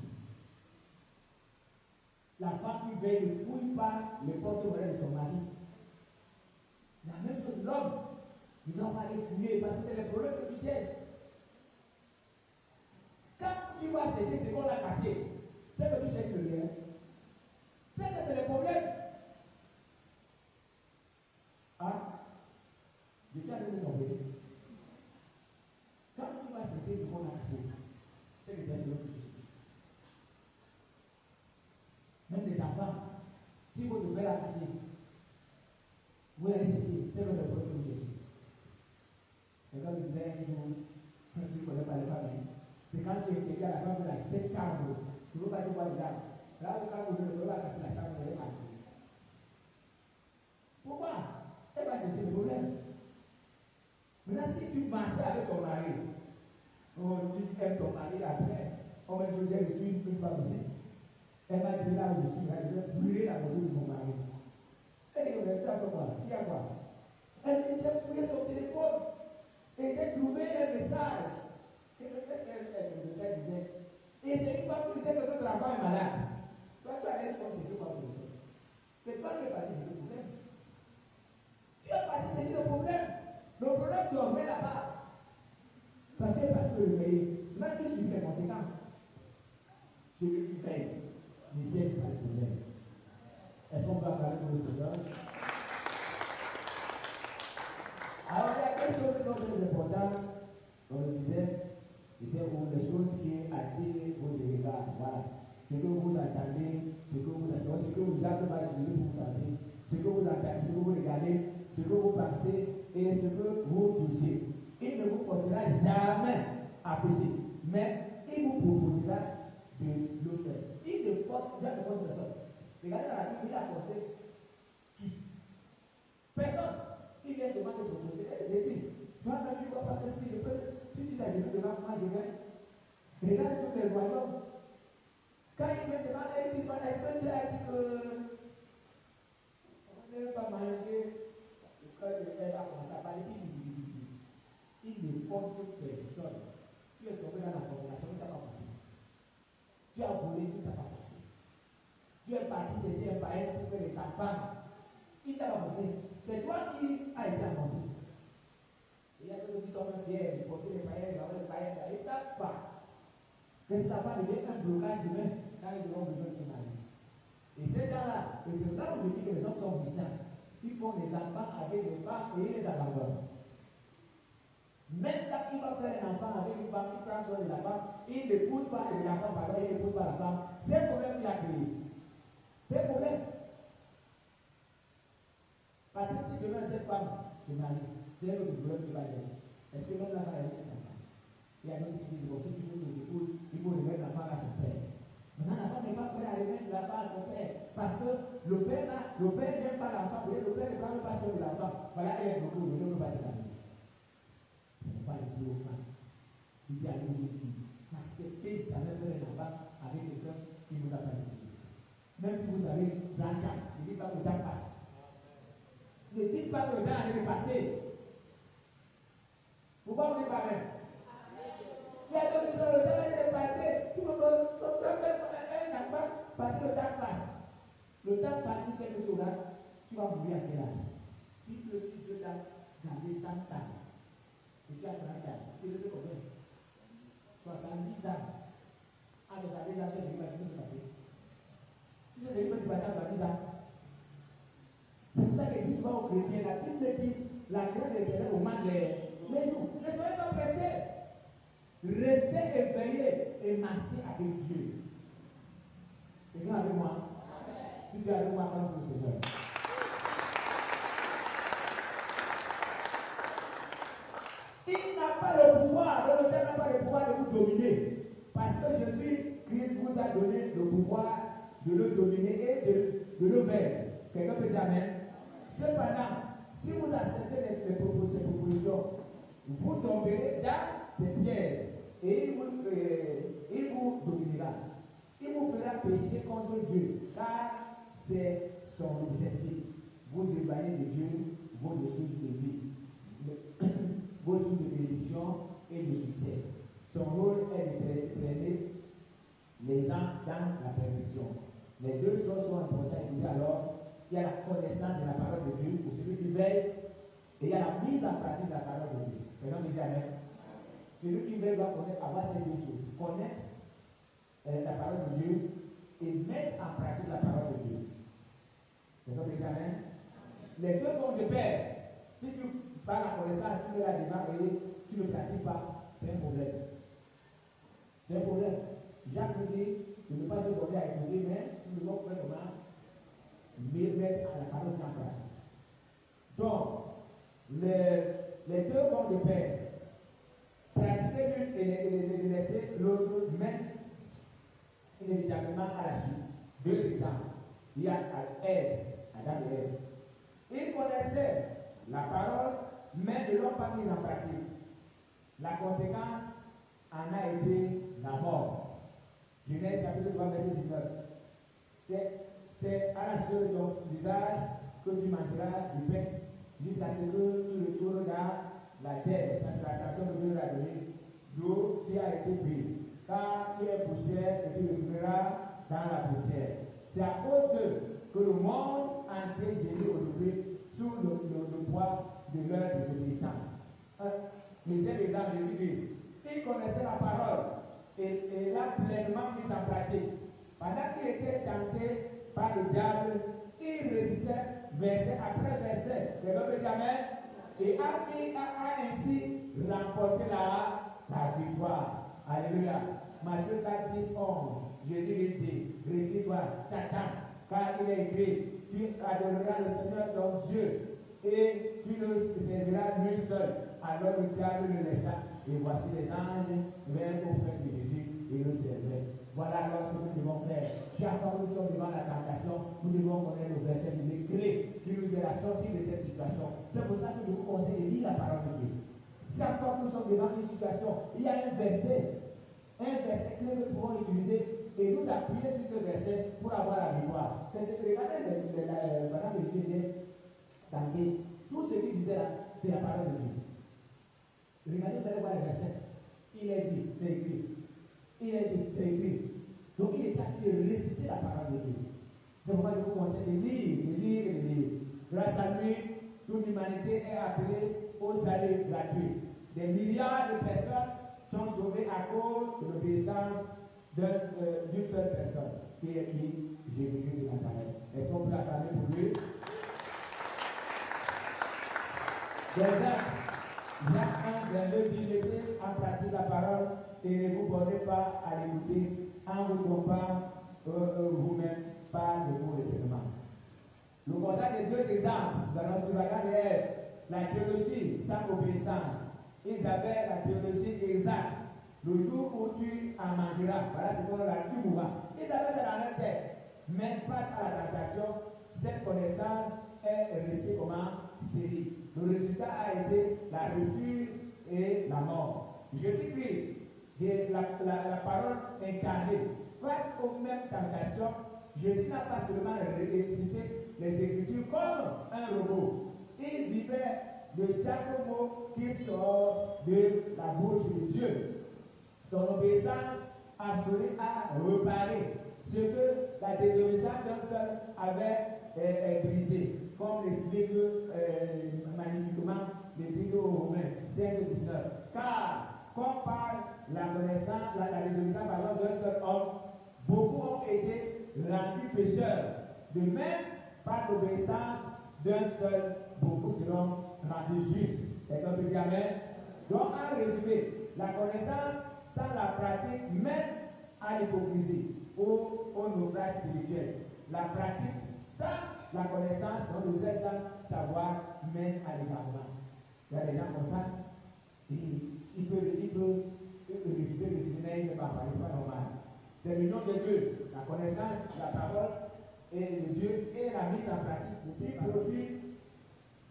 La femme qui veille ne fouille pas le porte-monnaie de son mari. La même chose, l'homme, il ne doit pas aller fouiller parce que c'est le problème que tu cherches. Quand tu vas chercher ce qu'on a caché, c'est que tu cherches le lien. C'est que c'est le problème. Ah, je suis allé vous envoyer. Quand tu vas chercher ce qu'on a caché, c'est que c'est un problème que tu cherches. Même les enfants, si votre père a caché, vous allez chercher, c'est le problème que vous cherchez. Et comme je disais un jour, quand tu ne connais pas les familles, c'est quand tu es intégré à la femme de cette chambre, tu ne veux pas te voir dedans. Là, quand vous ne pouvez pas casser la chambre, elle est partie. Pourquoi? Elle va chercher le problème. Maintenant, si tu marchais avec ton mari, tu aimes ton mari après, on va dire, je suis une femme ici. Elle m'a dit là où je suis, elle veut brûler la moto de mon mari. Elle dit, mais tu as fait quoi? Il y a quoi? Elle dit, j'ai fouillé son téléphone et j'ai trouvé un message. Et le message disait, et c'est une femme qui disait que notre enfant est malade. Toi, tu as l'air de chercher quoi pour le faire? C'est toi qui es parti chercher le problème. Tu es parti chercher le problème. Le problème dormait là-bas. Quand tu es parti le réveiller, maintenant tu subis les conséquences. Celui qui fait ne cherche pas le problème. Est-ce qu'on peut parler pour le Seigneur? Alors, il y a quelques choses qui sont très importantes, comme je disais, c'était les choses qui attirent votre regard. Voilà. Ce que vous entendez, ce que vous entendez, ce que vous n'avez pas utilisé pour vous entendre, ce que vous entendez, ce que vous regardez, ce que vous pensez et ce que vous touchez. Il ne vous forcera jamais à pécher, mais il vous proposera de le faire. Il ne force jamais personne. Regardez dans la Bible, il a forcé qui? Personne. Il vient demander de proposer. Jésus, toi, quand tu ne vois pas que si je peux, tu dis à Jésus devant moi, je viens. Regarde tous les royaumes. Quand il vient demander, il dit, est-ce que tu as dit que on ne veut pas manger le cœur de l'air à commencer à parler, il ne force personne. Tu es tombé dans la formulation, tu n'as pas forcé. Tu as volé, tu n'as pas forcé. Tu es parti chercher un païen pour faire les enfants. Il t'a pas forcé. C'est toi qui as été annoncé. Il y a d'autres qui sont fiers de porter les païens, d'avoir les païens, ils ne savent pas que cet enfant devient un blocage demain quand ils auront besoin de se marier. Et ces gens-là, et c'est là où je dis que les hommes sont puissants, ils font des enfants avec des femmes et ils les abandonnent. Même quand il va faire un enfant avec une femme, il prend soin de la femme, il ne pousse pas l'enfant, pardon, il ne pousse pas la femme, c'est un problème qu'il a créé. C'est un problème. Parce que si demain cette femme se marie, c'est elle le problème qui va être. Est-ce que l'homme là va aider cet enfant? Il y a d'autres qui disent, bon, si tu veux que tu épouses, il faut remettre l'enfant à son père. Maintenant, la femme n'est pas prête à remettre l'enfant à son père. Parce que le père n'aime pas l'enfant, le père ne parle pas soin de l'enfant. Voilà, elle est bloquée aujourd'hui, on ne peut pas se marier. Ce n'est pas le dire aux femmes. Il dit à nos jeunes filles, n'acceptez jamais faire un enfant avec quelqu'un qui ne vous a pas dit. Même si vous avez 30 ans, ne dites pas que le temps passe. Ne dites pas que le temps est passé. Pourquoi vous dites pas même? Il y a d'autres qui sont le temps est passé. Il faut faire un enfant parce que le temps passe. Le temps passe, tu sais que tu vas mourir à quel âge? Dites-le si Dieu t'a gardé 100 ans. Et tu as 30 ans. Tu le sais combien? 70 ans. À 70 ans, ce n'est pas ce qui s'est passé. Ce n'est pas ce qui s'est passé à 70 ans. C'est pour ça que dit souvent aux chrétiens, la Bible dit, la crainte de l'Éternel augmente les jours. Ne soyez pas pressés. Restez éveillés et marchez avec Dieu. Quelqu'un avec moi? Si tu es avec moi, acclame pour le Seigneur. Il n'a pas le pouvoir, le diable n'a pas le pouvoir de vous dominer. Parce que Jésus-Christ vous a donné le pouvoir de le dominer et de le vaincre. Quelqu'un peut dire Amen? Cependant, si vous acceptez ces propositions, vous tomberez dans ces pièges et il vous dominera. Il vous fera pécher contre Dieu, car c'est son objectif. Vous éloignez de Dieu vos sources de vie, vos sources de bénédiction et de succès. Son rôle est de traîner les gens dans la perdition. Les deux choses sont importantes. Alors, il y a la connaissance de la parole de Dieu pour celui qui veille, et il y a la mise en pratique de la parole de Dieu. Maintenant, me dit Amen. Celui qui veille doit avoir ces deux choses. Connaître la parole de Dieu et mettre en pratique la parole de Dieu. Maintenant, me dit Amen. Les deux vont de pair. Si tu parles la connaissance, tu veux la démarre et tu ne pratiques pas, c'est un problème. C'est un problème. Jacques nous dit de ne pas se donner à écouter, mais nous devons faire comment mettre à la parole en pratique. Donc, les deux vont de pair. Pratiquer l'une et laisser l'autre mettre inévitablement à la suite. Deux exemples. Il y a Ève, Adam et Ève. Ils connaissaient la parole, mais ne l'ont pas mise en pratique. La conséquence en a été la mort. Genèse chapitre 3, verset 19. C'est à la sueur de ton visage que tu mangeras du pain, jusqu'à ce que tu retournes dans la terre. Ça, c'est la sanction que Dieu l'a donnée, d'où tu as été pris. Car tu es poussière et tu retourneras dans la poussière. C'est à cause d'eux que le monde entier gémit aujourd'hui sous le poids de leur désobéissance. Deuxième exemple, Jésus-Christ. Il connaissait la parole et l'a pleinement mise en pratique. Pendant qu'il était tenté par le diable, il récitait verset après verset. Le nom de Amen. Et a ainsi remporté la victoire. Alléluia. Matthieu 4, 10, 11. Jésus lui dit, retire-toi, Satan, car il est écrit, tu adoreras le Seigneur ton Dieu et tu le serviras lui seul. Alors le diable le laissa. Et voici les anges vinrent auprès de Jésus et le servaient. Voilà alors ce que nous devons faire. Chaque fois que nous sommes devant la tentation, nous devons connaître le verset biblique clé qui nous aide à sortir de cette situation. C'est pour ça que je vous conseille de lire la parole de Dieu. Chaque fois que nous sommes devant une situation, il y a un verset clé que nous pouvons utiliser et nous appuyer sur ce verset pour avoir la victoire. C'est ce que regardez madame Jésus disait, tenté. Tout ce qu'il disait là, c'est la parole de Dieu. Regardez, vous allez voir le verset. Il est dit, c'est écrit. Il est dit, c'est écrit. Donc il était en train de réciter la parole de Dieu. C'est pourquoi je vous conseille de lire. Grâce à lui, toute l'humanité est appelée au salut gratuit. Des milliards de personnes sont sauvées à cause de l'obéissance d'une seule personne, qui est qui? Jésus-Christ de Nazareth. Est-ce qu'on peut acclamer pour lui? Jacques 1, 22 dit, mettez en pratique la parole et ne vous bornez pas à l'écouter en vous trompant vous-même par de vos raisonnements. Le contraire des deux exemples, dans notre Adam et Ève, la théologie sans obéissance. Isabelle, la théologie exacte. Le jour où tu en mangeras, voilà ce qu'on a, tu mourras. Isabelle, c'est dans leur tête. Mais face à la tentation, cette connaissance est restée comment? Stérile. Le résultat a été la rupture et la mort. Jésus-Christ, la parole incarnée, face aux mêmes tentations, Jésus n'a pas seulement récité les Écritures comme un robot. Il vivait de chaque mot qui sort de la bouche de Dieu. Son obéissance absolue a reparé ce que la désobéissance d'un seul avait brisé, comme l'explique magnifiquement l'Épître aux Romains 5, 19. Car, comme par la connaissance la désobéissance par exemple d'un seul homme, beaucoup ont été rendus pécheurs. De même, par l'obéissance d'un seul, beaucoup seront rendus justes. Quelqu'un peut dire amen? Donc, en résumé, la connaissance sans la pratique mène à l'hypocrisie ou au naufrage spirituel. La pratique sans la connaissance, donc le zèle sans savoir, mène à l'égarement. Il y a des gens comme ça, il peut réciter, mais il ne va pas, c'est pas normal. C'est l'union de Dieu, la connaissance, la parole et de Dieu et la mise en pratique de ces produits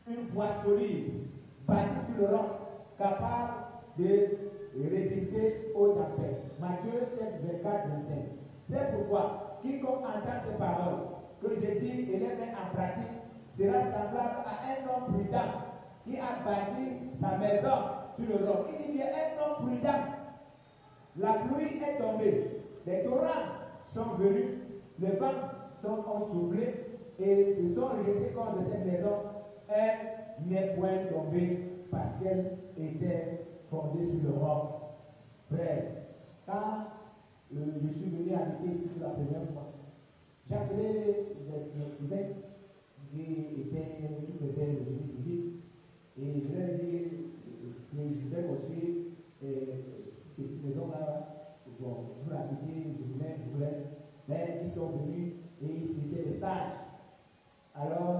une foi solide, bâtie sur le roc, capable de résister aux tempêtes. Matthieu 7, 24, 25. C'est pourquoi quiconque entend ces paroles que je dis et les met en pratique sera semblable à un homme prudent qui a bâti sa maison sur le roc. Il dit bien un homme prudent. La pluie est tombée, les torrents sont venus, les vents ont soufflé et se sont rejetés contre cette maison. Elle n'est point tombée parce qu'elle était fondée sur le roc. Frère, quand je suis venu habiter ici pour la première fois, j'ai appelé mes cousins qui faisaient le génie civil et je leur ai dit que je vais construire une petite maison là pour habiter, je voulais. Mais ils sont venus et ils étaient des sages. Alors,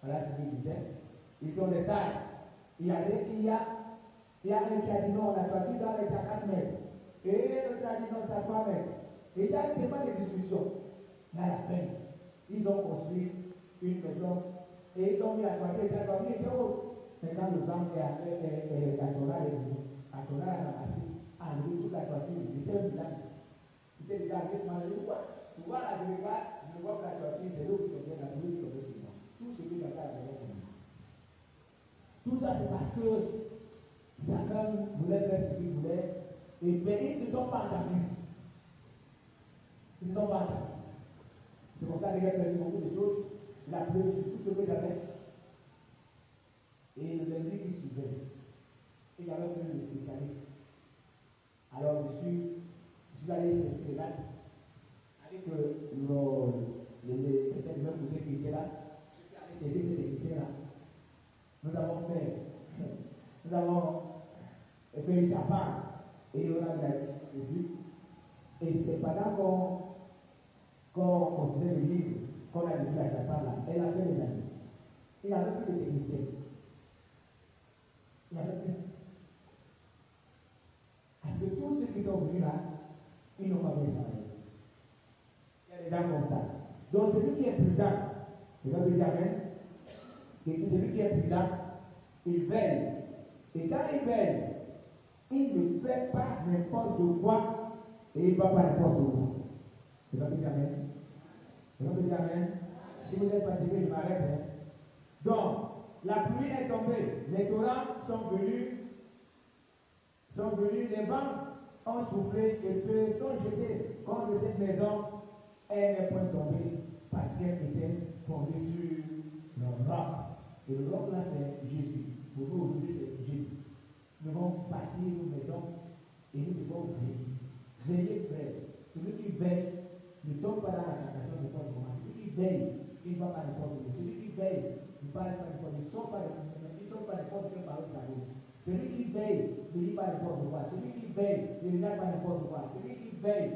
voilà ce qu'ils disaient. Ils sont des sages. Il y a un qui a dit non, la toiture doit être à 4 mètres. Et l'autre a dit non, c'est à 3 mètres. Et il y a tellement de discussions. Mais à la fin, ils ont construit une maison et ils ont mis la toiture et la toiture était haute. Maintenant, le vent et la Torah est venu. La Torah a ramassé, a enlevé toute la toiture. Il était un village. Il était déjà avec moi. Je vois là, je vois que la toiture, c'est l'eau qui tombait, la pluie qui tombait sur moi. Tout ce qui est là, c'est moi. Tout ça, c'est parce que chacun voulait faire ce qu'il voulait. Et bien, ils ne se sont pas entendus. Ils ne se sont pas entendus. C'est comme ça que j'ai perdu beaucoup de choses. La pluie sur tout ce que j'avais. Et le lundi qui suivait, il y avait plein de spécialistes. Alors, je suis allé chercher là, avec certains jeunes cousins qui étaient là. Je suis allé chercher ces techniciens-là. Nous avons fait une sapin et on a gardé dessus. Et c'est pendant qu'on construisait l'église qu'on a vu la sapin là. Elle a fait des années. Il n'y avait plus de techniciens. Il n'y avait plus. Parce que tous ceux qui sont venus là, ils n'ont pas bien travaillé. Il y a des gens comme ça. Donc celui qui est prudent, je vais vous dire amen. Et celui qui est prudent, il veille. Et quand il veille, il ne fait pas n'importe quoi et il ne va pas n'importe où. Je vais vous dire amen. Je vais vous dire amen. Si vous êtes fatigué, je m'arrête. Hein. Donc, la pluie est tombée, les torrents sont venus, les vents ont soufflé et se sont jetés contre cette maison. Elle n'est point tombée parce qu'elle était fondée sur le roc. Et le roc là, c'est Jésus. Pour vous, aujourd'hui, c'est Jésus. Nous devons bâtir une maison et nous devons veiller. Veillez, frère. Celui qui veille ne tombe pas dans la tentation de n'importe comment. Celui qui veille, il ne va pas n'importe où. Celui qui veille, il ne parle pas n'importe où. Ils ne sont pas n'importe quelle parole de sa bouche. Celui qui veille ne lit pas n'importe quoi. Celui qui veille ne regarde pas n'importe quoi. Celui qui veille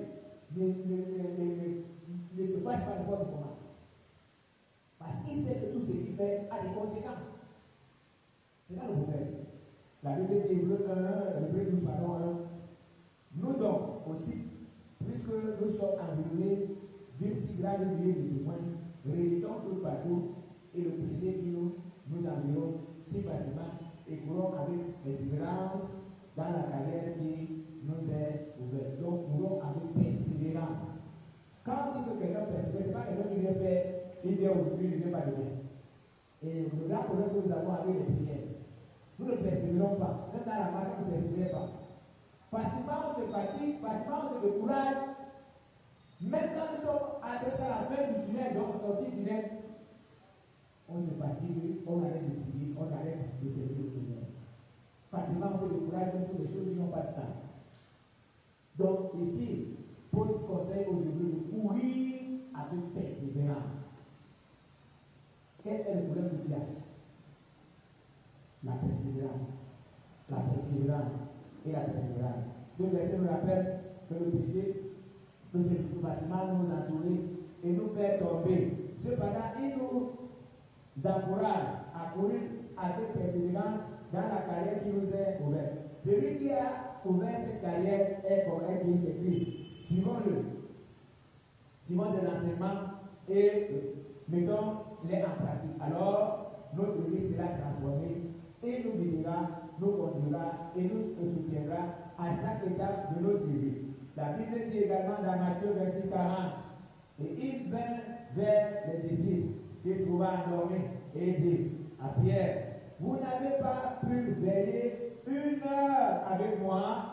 ne se fâche pas n'importe comment. Parce qu'il sait que tout ce qu'il fait a des conséquences. C'est là le problème. La Bible dit, Hébreu 12, pardon, 1. Nous donc aussi, puisque nous sommes environnés d'une si grande nuée de témoins, rejetons tout fardeau et le péché qui nous environne si facilement et courons avec persévérance dans la carrière qui nous est ouverte. Donc, courons avec persévérance. Quand on dit que quelqu'un persévère, ce n'est pas quelqu'un qui vient faire, il vient aujourd'hui, il ne vient pas demain. Et le grand problème que nous avons avec les prières, nous ne persévérons pas. Même dans la marche, nous ne persévérons pas. Facilement, on se fatigue, facilement, on se décourage. Même quand nous sommes à la fin du tunnel, donc sortie du tunnel, on se fatigue, on arrête de prier, on arrête de servir le Seigneur. Facilement, on se décourage même pour des choses qui n'ont pas de sens. Donc ici, Paul conseille aux Hébreux de courir avec persévérance. Quel est le problème de Dias? La persévérance. La persévérance et la persévérance. Ce verset nous rappelle que le péché peut facilement nous entourer et nous faire tomber. Cependant, il nous encourage à courir avec persévérance dans la carrière qui nous est ouverte. Celui qui a ouvert cette carrière est comme un qui c'est Christ. Suivons-le. Suivons ses enseignements et mettons-les en pratique. Alors, notre vie sera transformée et nous guidera, nous conduira et nous soutiendra à chaque étape de notre vie. La Bible dit également dans Matthieu verset 40, et il vint vers les disciples qu'il trouva endormis et dit à Pierre, vous n'avez pas pu veiller 1 heure avec moi.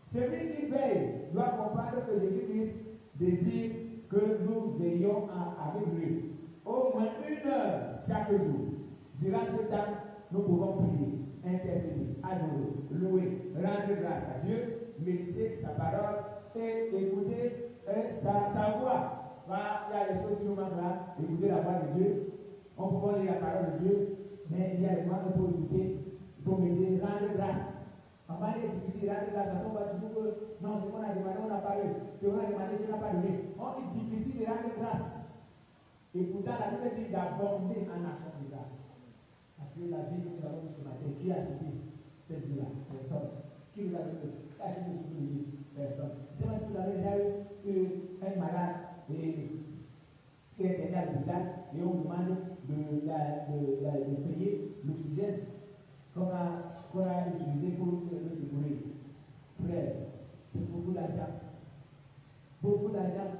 Celui qui veille doit comprendre que Jésus-Christ désire que nous veillions avec lui. Au moins 1 heure chaque jour. Durant ce temps, nous pouvons prier, intercéder, adorer, louer, rendre grâce à Dieu, méditer sa parole et écouter sa voix. Il y a des choses qui nous manquent là, écouter la voix de Dieu. On peut lire la parole de Dieu, mais il y a des moments pour écouter, pour méditer, rendre grâce. En bas, il est difficile de rendre grâce parce qu'on va toujours que non, ce qu'on a demandé, on n'a pas eu. Ce qu'on a demandé, je n'ai pas donné. On est difficile de rendre grâce. Et pourtant, la Bible dit d'abonder en action de grâce. Parce que la vie que nous avons ce matin, qui a acheté cette vie-là? Personne. Qui nous a acheté ce vie? Personne. C'est parce que vous avez déjà eu un malade qui est allé à l'hôpital et on demande de payer l'oxygène qu'on a utilisé pour le secourir. Frère, c'est beaucoup d'argent. Beaucoup d'argent.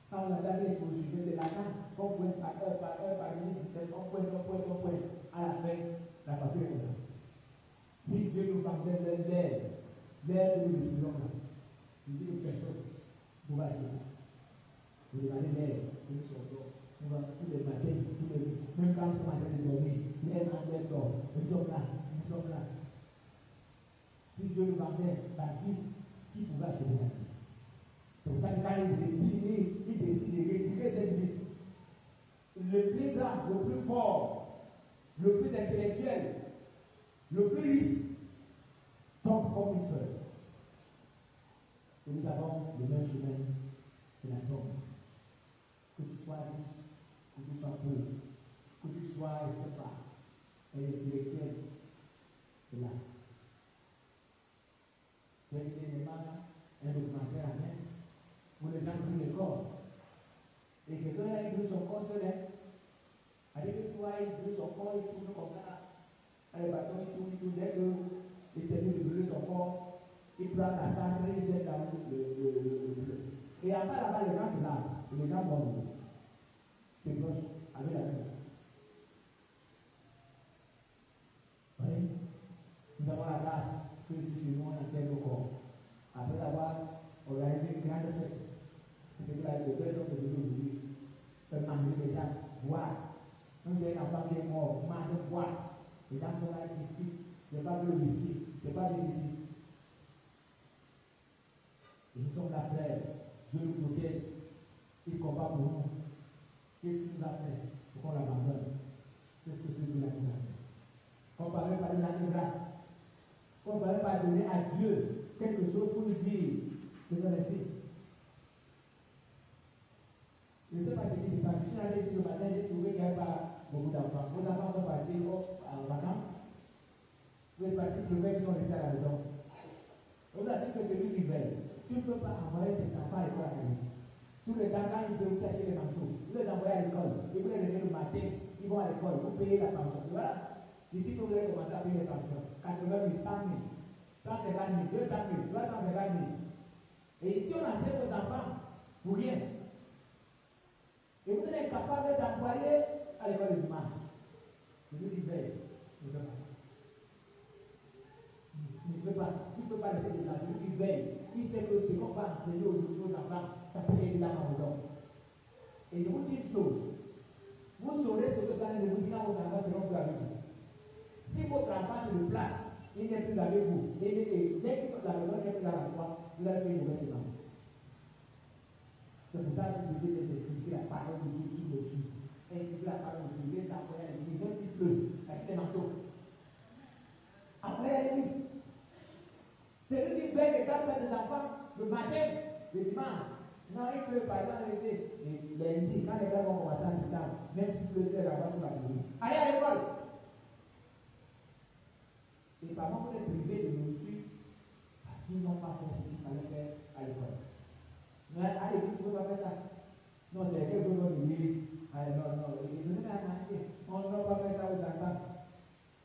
Quand on a gardé ce sujet, c'est l'argent qu'on pointe par heure, par minute, on pointe. À la fin, la facture est comme ça. Si Dieu nous vendait l'air que nous respirons là, il dit que personne ne va acheter ça. Vous demandez l'air que nous sortons. Tous les matins, même quand nous sommes en train de dormir, l'air sort. Nous sommes là. Si Dieu nous vendait la vie, qui pouvait acheter la vie? C'est pour ça que quand il décide de retirer cette vie, le plus grand, le plus fort, le plus intellectuel, le plus riche, tombe comme une feuille. Et nous avons le même chemin, c'est la tombe. Que tu sois riche, que tu sois pauvre, que tu sois, je ne sais pas, intellectuel, c'est là. J'ai écouté un documentaire à Metz où les gens brûlent le corps. Et quelqu'un a brûlé son corps seul. Avec que tu vois, il brûle son corps, il tourne comme ça. Avec le bâton, il tourne. Dès qu'il termine de brûler son corps, il prend la cendre et il jette dans le feu. Et après là-bas, les gens se lavent. Et les gens vont se brossent avec la main. Oui. Nous avons la grâce que ici chez nous, on enterre nos corps. Après avoir organisé une grande fête, c'est que les personnes que je veux aujourd'hui peuvent manger les gens, boire. Nous avons un enfant qui est mort, manger, boire. Les gens sont là, ils discutent. Il n'y a pas de whisky, il n'y a pas de whisky. Et nous sommes là, frères. Dieu nous protège. Il combat pour nous. Qu'est-ce qu'il nous a fait pour qu'on l'abandonne? Qu'est-ce que celui-là nous a fait? On ne parlait pas de la grâce. On ne parlait pas de donner à Dieu quelque chose pour nous dire, Seigneur, merci. Je ne sais pas ce qui s'est passé. Je suis allé ici le matin, j'ai trouvé qu'il n'y avait pas beaucoup d'enfants. Vos enfants sont partis en vacances. Mais c'est parce qu'ils sont restés à la maison. On vous assure que c'est lui qui veille. Tu ne peux pas envoyer tes enfants à l'école à lui. Tout le temps, quand ils peuvent cacher les manteaux, vous les envoyez à l'école. Et vous les réveillez le matin, ils vont à l'école, vous payez la pension. Et voilà. Ici, vous allez commencer à payer les pensions. 80 000, 100 000, 150 000, 200 000, 350 000. Et ici, on enseigne aux enfants pour rien. Et vous êtes incapable de les envoyer à l'école du dimanche. Je lui dis, veille, ne fais pas ça. Ne fais pas ça. Tu ne peux pas laisser des gens. Je lui dis, veille. Il sait que ce qu'on va enseigner aux enfants, ça peut aider dans la maison. Et je vous dis une chose. Vous saurez ce que ça de vous dire quand vos enfants seront plus avec vous. Si votre enfant se déplace, il il n'est plus avec vous, et dès qu'ils sont à la maison, il n'est plus dans la foi, vous allez faire une mauvaise séquence. C'est pour ça que vous devez écouter la parole de Dieu tous les jours. Écouter la parole de Dieu, les envoyer à l'église, même s'il pleut, avec les manteaux. Envoyer à l'église. C'est lui qui fait les gardes ses enfants le matin, le dimanche. Non, il pleut, par exemple, laissez. Lundi, quand les gars vont commencer à s'étendre, même s'il pleut, ils la voix sur la pluie. Allez à l'école. Et par contre, vous êtes privés de nourriture parce qu'ils n'ont pas fait ce qu'il fallait faire à l'école. Mais à l'église, vous ne pouvez pas faire ça. Non, c'est quelque chose dans l'église. Non, donnez à manger. On ne doit pas faire ça aux enfants.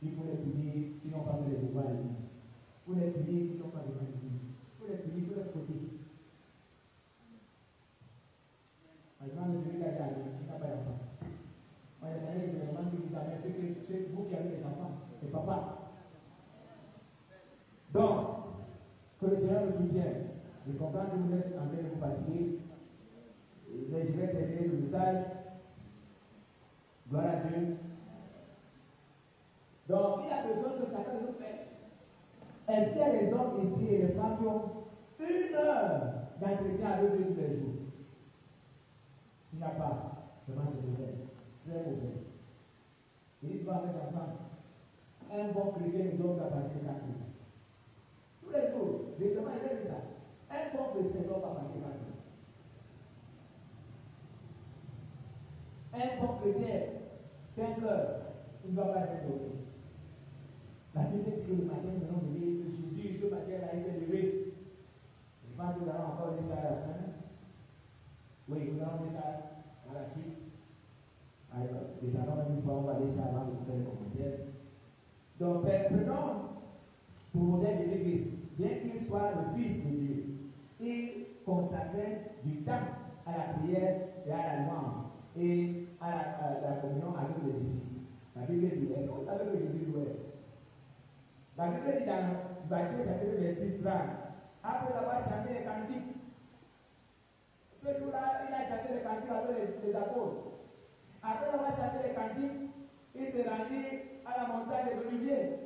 Il faut les punir s'ils n'ont pas fait les devoirs à l'église. Il faut les punir s'ils ne sont pas devant l'église. Il faut les punir, il faut les fouetter. Maintenant, celui qui a n'a pas d'enfant. Moi, il y a des éléments qui disent, mais c'est vous qui avez des enfants, les papas. Donc, que le Seigneur nous soutienne. Je comprends que vous êtes en train de vous fatiguer. Mais je vais terminer le message. Gloire à Dieu. Donc, il a besoin que chacun de nous fasse. Est-ce qu'il y a des hommes ici et des femmes qui ont 1 heure d'entretien avec Dieu tous les jours? S'il n'y a pas, vraiment c'est mauvais. Très mauvais. Il dit souvent avec sa femme, un bon chrétien ne doit pas passer 4 heures. Tous les jours, directement, il a dit ça. Un bon chrétien ne doit pas passer 4 heures. Un bon chrétien, 5 heures, il ne doit pas être dormi. La Bible dit que le matin, nous allons lever, que Jésus, ce matin-là, il s'est levé. Je pense que nous allons encore dire ça à la fin. Oui, nous allons dire ça à la suite. Alors, les allons une fois, on va dire ça avant de faire les commentaires. Donc, prenons pour modèle Jésus-Christ, bien qu'il soit le Fils de Dieu, il consacrait du temps à la prière et à la louange et à la communion avec les disciples. La Bible dit, est-ce que vous savez que Jésus louait? La Bible dit dans Matthieu chapitre 26, 30, après avoir chanté les cantiques, ce jour-là, il a chanté les cantiques avec les apôtres. Après avoir chanté les cantiques, il s'est rendu à la montagne des Oliviers.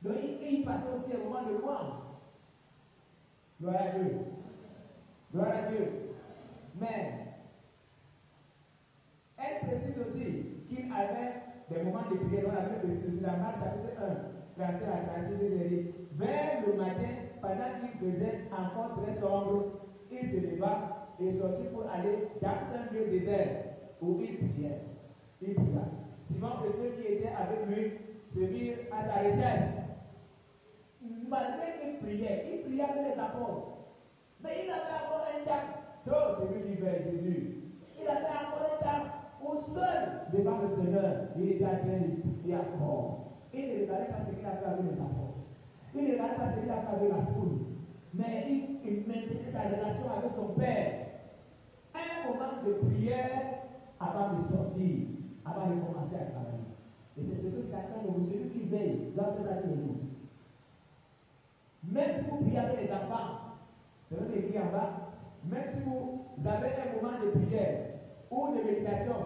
Donc, il passait aussi un moment de louange. Gloire à Dieu. Gloire à Dieu. Mais, elle précise aussi qu'il avait des moments de prière. Dans la Bible précise aussi dans Marc chapitre 1, verset à 36, il dit, vers le matin, pendant qu'il faisait encore très sombre, il se leva et sortit pour aller dans un lieu désert où il priait. Il pria. Simon et ceux qui étaient avec lui se mirent à sa recherche. Malgré qu'il priait avec les apôtres. Mais il avait encore un temps. C'est lui qui veut Jésus. Il avait encore un temps où seul devant le Seigneur, il était en train de prier encore. Il ne regardait pas ce qu'il a fait avec les apôtres. Il ne regardait pas ce qu'il a fait avec la foule. Mais il maintenait sa relation avec son Père. Un moment de prière avant de sortir, avant de commencer à travailler. Et c'est ce que chacun de vous, celui qui veille, doit faire ça tous les jours. Même si vous priez avec les enfants, c'est même écrit en bas, même si vous avez un moment de prière ou de méditation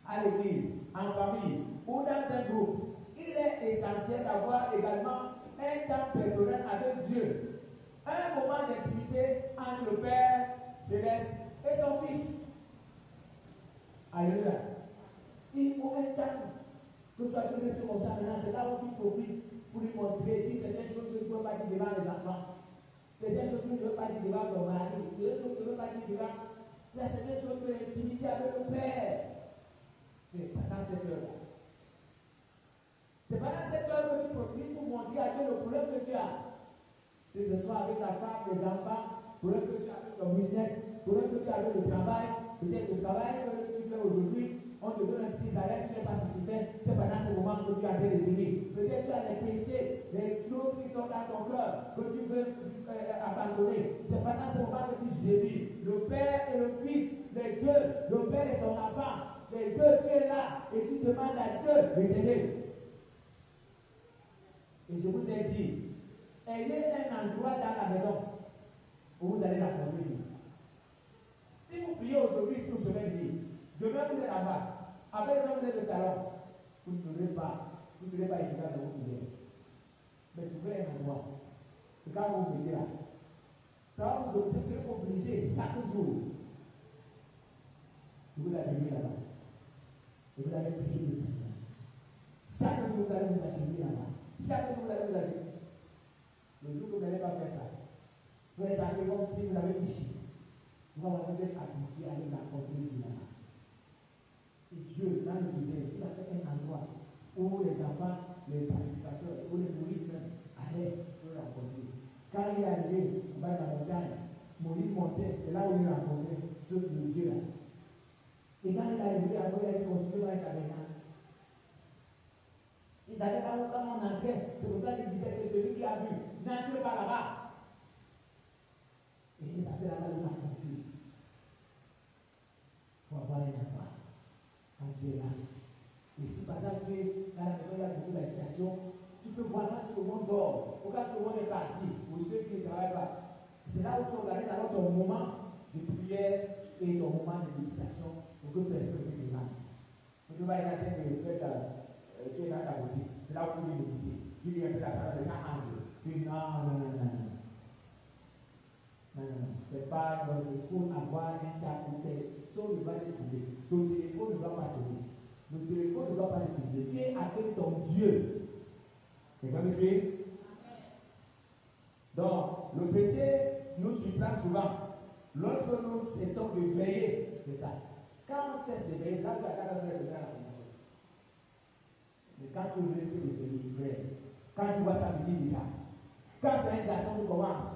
à l'église, en famille ou dans un groupe, il est essentiel d'avoir également un temps personnel avec Dieu. Un moment d'intimité entre le Père céleste et son Fils. Alléluia. Il faut un temps que toi tu restes comme ça maintenant. C'est là où tu profites pour lui montrer certaines choses que tu ne peux pas dire devant les enfants. Certaines choses que tu ne peux pas dire devant ton mari. Tu ne peux pas dire devant. Il y a certaines choses que l'intimité avec le Père. C'est pendant cette heure-là. C'est pendant cette heure que tu profites pour montrer à Dieu le problème que tu as. Que ce soit avec la femme, les enfants, le problème que tu as avec ton business, le problème que tu as avec le travail. Peut-être le travail que tu fais aujourd'hui, on te donne un petit salaire, tu n'es pas satisfait, c'est pendant ce moment que tu as des désirs. Peut-être tu as des péchés, des choses qui sont dans ton cœur, que tu veux abandonner. C'est pendant ce moment que tu gémis. Le Père et le Fils, les deux, le Père et son enfant, les deux, tu es là et tu demandes à Dieu de t'aider. Et je vous ai dit, ayez un endroit dans la maison où vous allez la conduire. Si vous priez aujourd'hui sur le chemin de vie, demain vous êtes là-bas, après demain vous êtes au salon, vous ne pourrez pas, vous ne serez pas efficace dans vos prières. mais trouver un endroit. Et quand vous mettez là, ça va vous obliger chaque jour. Vous allez là-bas. Et vous allez prier le Seigneur. Chaque jour, vous allez vous acheter là-bas. Chaque jour, vous allez vous acheter. Le jour que vous n'allez pas faire ça, vous allez sentir comme si vous avez péché. Vous êtes habitué à aller rencontrer Dieu là-bas. Et Dieu, dans le désert, il a fait un endroit où les enfants, les sacrificateurs, où les nourrices allaient le rencontrer. Quand il est arrivé au bas de la montagne, Moïse montait, c'est là où il rencontrait ceux de Dieu là. Et quand il est arrivé, alors il a construit un tabernacle. Ils savaient pas où comment on entrait. C'est pour ça qu'il disait que celui qui a vu, n'entre pas là-bas. Et il a fait là-bas le rencontrer. Il faut avoir un endroit. Quand tu es là. Et si par exemple tu es dans la maison, il y a beaucoup d'agitation, tu peux voir quand tout le monde dort, ou quand tout le monde est parti, ou ceux qui ne travaillent pas. C'est là où tu organises alors ton moment de prière et ton moment de méditation pour que personne ne te demande. Tu vas être en train de faire tu es dans ta boutique, c'est là où tu veux méditer. Tu dis un peu la parole de Jean-André. Tu dis non. C'est pas, il faut avoir un cas où son ne va pas trouver. Ton téléphone ne va pas sonner. Le téléphone ne va pas trouver. Tu es avec ton Dieu. Quelqu'un me suit? Donc, le péché nous surprend souvent. Lorsque nous cessons de veiller, c'est ça. Quand on cesse de veiller, c'est là que tu as qu'à faire la formation. Mais quand tu restes de veiller, frère, quand tu vois ça venir déjà, quand c'est un garçon qui commence,